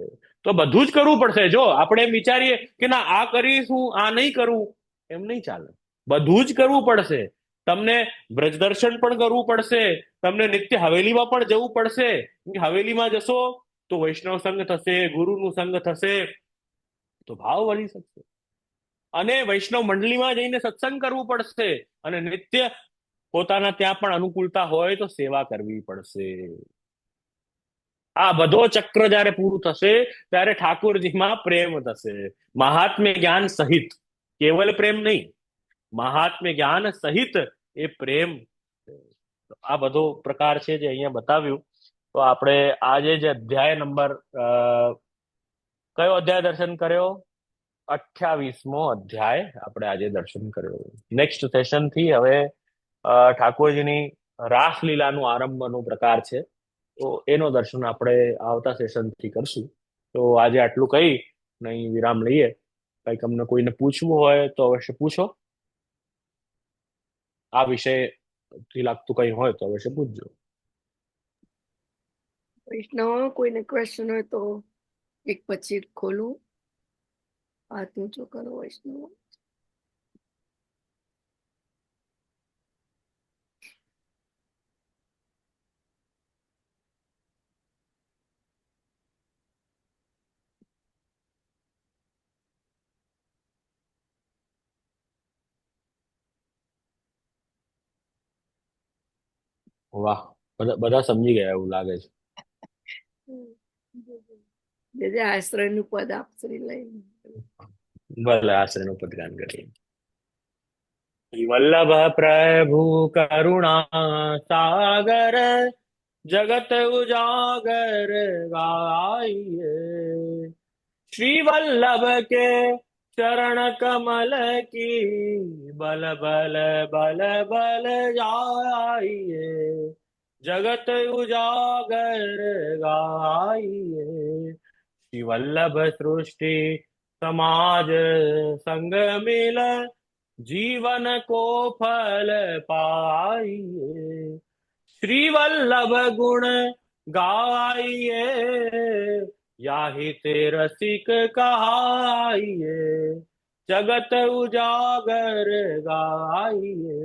તો બધું જ કરવું પડશે. જો આપણે એમ વિચારીએ કે ના આ કરીશું, આ નહીં કરવું, એમ નહીં ચાલે. બધું જ કરવું પડશે. તમને બ્રજ દર્શન પણ કરવું પડશે, તમને નિત્ય હવેલીમાં પણ જવું પડશે. હવેલીમાં જશો તો વૈષ્ણવ સંઘ થશે, ગુરુનું સંઘ થશે, તો ભાવ વળી શકશે. અને વૈષ્ણવ મંડળીમાં જઈને સત્સંગ કરવું પડશે, અને નિત્ય પોતાના ત્યાં પણ અનુકૂળતા હોય તો સેવા કરવી પડશે. આ બધો ચક્ર જયારે પૂરું થશે ત્યારે ઠાકોરજીમાં પ્રેમ થશે, મહાત્મ્ય જ્ઞાન સહિત. કેવલ પ્રેમ નહીં, મહાત્મ્ય જ્ઞાન સહિત એ પ્રેમ. આ બધો પ્રકાર છે જે અહીંયા બતાવ્યું. તો આપણે આજે જે અધ્યાય નંબર કયો અધ્યાય દર્શન કર્યો? 28મો અધ્યાય આપણે આજે દર્શન કર્યો. નેક્સ્ટ સેશન થી હવે ઠાકોરજીની રાસલીલાનું આરંભનો પ્રકાર છે, તો એનો દર્શન આપણે આવતા સેશન થી કરશું. તો આજે આટલું કહી નહીં વિરામ લઈએ. કંઈક અમને કોઈને પૂછવું હોય તો અવશ્ય પૂછો. આ વિષય થી લાગતું કંઈ હોય તો અવશ્ય પૂછજો. વૈષ્ણવ કોઈને ક્વેશ્ચન હોય તો એક પછી ખોલું, હાથ ઊંચો કરો વૈષ્ણવ. વાહ, બધા બધા સમજી ગયા એવું લાગે છે. જે આશ્રય નું પદ આપશ્રી લઈને ભલે આશ્રયનું પદગાન કરીએ. શ્રી વલ્લભ પ્રભુ કરુણા સાગર, જગત ઉજાગર ગાइए. श्री वल्लभ के चरण कमल की बल बल बल बल जाइए. जगत उजागर गाइए. श्री वल्लभ सृष्टि समाज संग मिल, जीवन को फल पाइए. श्री वल्लभ गुण गाइए, याहि ते रसिक कहाइए. जगत उजागर गाइए.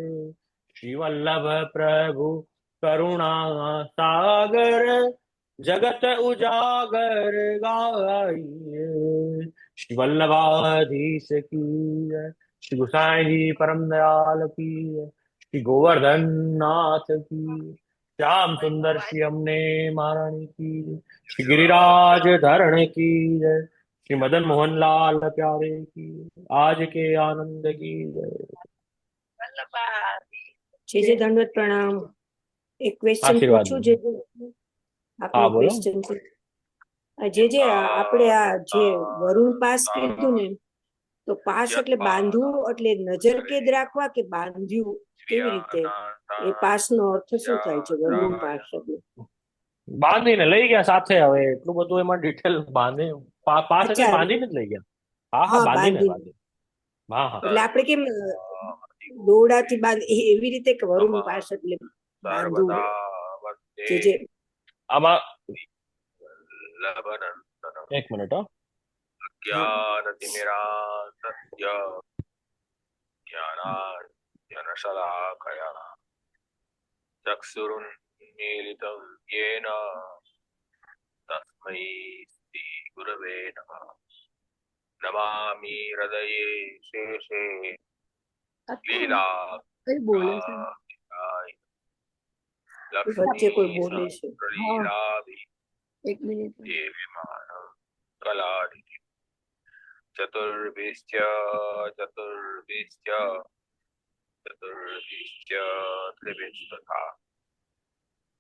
श्री वल्लभ प्रभु करुणा सागर, जगत उजागर गाइए. श्री वल्लभाधीश की जय. श्री गोसाई जी परम दयाल की जय. श्री गोवर्धन नाथ की, श्याम सुंदर श्री हमने महारानी की, श्री गिरिराज धरण की जय. श्री मदन मोहन लाल प्यारे की, आज के आनंद की जय. જે જે દંડવત પ્રણામ. એક ક્વેશ્ચન આશીર્વાદ. પૂછું જે હા આપણો બોલો. ક્વેશ્ચન છે. જે આપણે આ જે વરુણ પાસ કીધું ને, તો પાસ એટલે બાંધવું, એટલે નજર કેદ રાખવા કે બાંધ્યું, કેવી રીતે? એ પાસ નો અર્થ શું થાય છે વરુણ પાસ એટલે? બાંધીને લઈ ગયા સાથે. હવે એટલું બધું એમાં ડિટેલ બાંધી પાસ એટલે અચ્છા, બાંધીને જ લઈ ગયા. હા હા, હા બાંધીને બાંધીને. બાંધી. હા હા. એટલે આપણે કેમ દોરડાથી બાંધ એવી રીતે કે વરુણ પાસ એટલે બાંધવું? જે આમાં એક મિનિટ હો. चक्षुरुन्मीलितं येन तस्मै श्री गुरवे नमः. નમામિ હૃદયે શેષે આ કોણ? લીલા કઈ બોલે છે? વચ્ચે કોઈ બોલે છે. લીલાભિ એક મિનિટ. દેવીમાન કલાધિ ચતુર્ભિશ્ચ ચતુર્ભિશ્ચ ચતુર્ભિશ્ચ ત્રિભિસ્તથા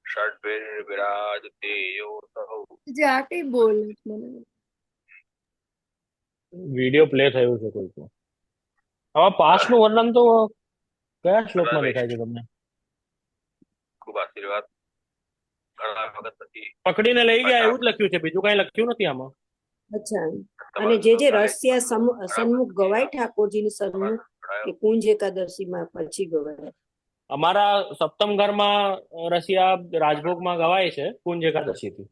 ષડ્ભિર્વિરાજતે યોસૌ. જે આ કઈ બોલે છે મને? વિડીયો પ્લે થયું છે કોઈકનું. આમાં પાસનું વર્ણન તો કયા શ્લોકમાં દેખાય છે તમને? ખૂબ આશીર્વાદ. ઘણા વખત પછી પકડીને લઈ ગયા એવું જ લખ્યું છે, બીજું કઈ લખ્યું નથી આમાં. અચ્છા. અને જે રસ્યા સન્મુખ ગવાય ઠાકોરજીની સન્મુખ એ કુંજ એકાદશીમાં પછી ગવાય. અમારા સપ્તમ ઘરમાં રસિયા રાજભોગમાં ગવાય છે કુંજ એકાદશીથી,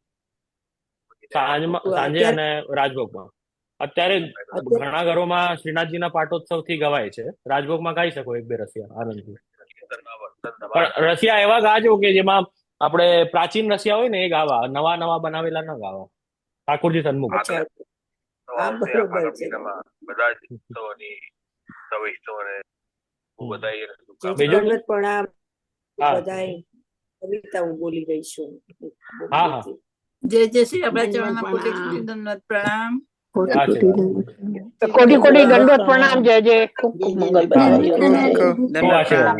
સાંજે અને રાજભોગમાં. અત્યારે ઘણા ઘરોમાં શ્રીનાથજીના પાટોત્સવથી ગવાય છે. રાજભોગમાં ગાઈ શકો એક બે રસિયા આનંદથી. પણ રસિયા એવા ગાજો કે જેમાં આપણે પ્રાચીન રસિયા હોય ને એ ગાવા, નવા નવા બનાવેલા ન ગાવા. ઠાકોરજી સન્મુખ. અચ્છા. હા, બરોબર છે. બધા જ ઉત્સવોની સવિષ્ણુઓને હું બધાય બીજું? દંડવત પ્રણામ. હા. બધાય કવિતા હું બોલી રહી છું. હા, હા. જય શ્રી આપણા ચરણમાં કોટી કોટી દંડવત પ્રણામ. કોટી કોટી દંડવત પ્રણામ. જય જય. ખૂબ ખૂબ મંગલ બધાય. ખૂબ આશીર્વાદ.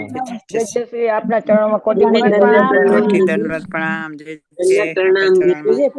જય શ્રી આપના ચરણોમાં કોટી કોટી દંડવત પ્રણામ. કોટી દંડવત પ્રણામ. જય જય આપણા ચરણમાં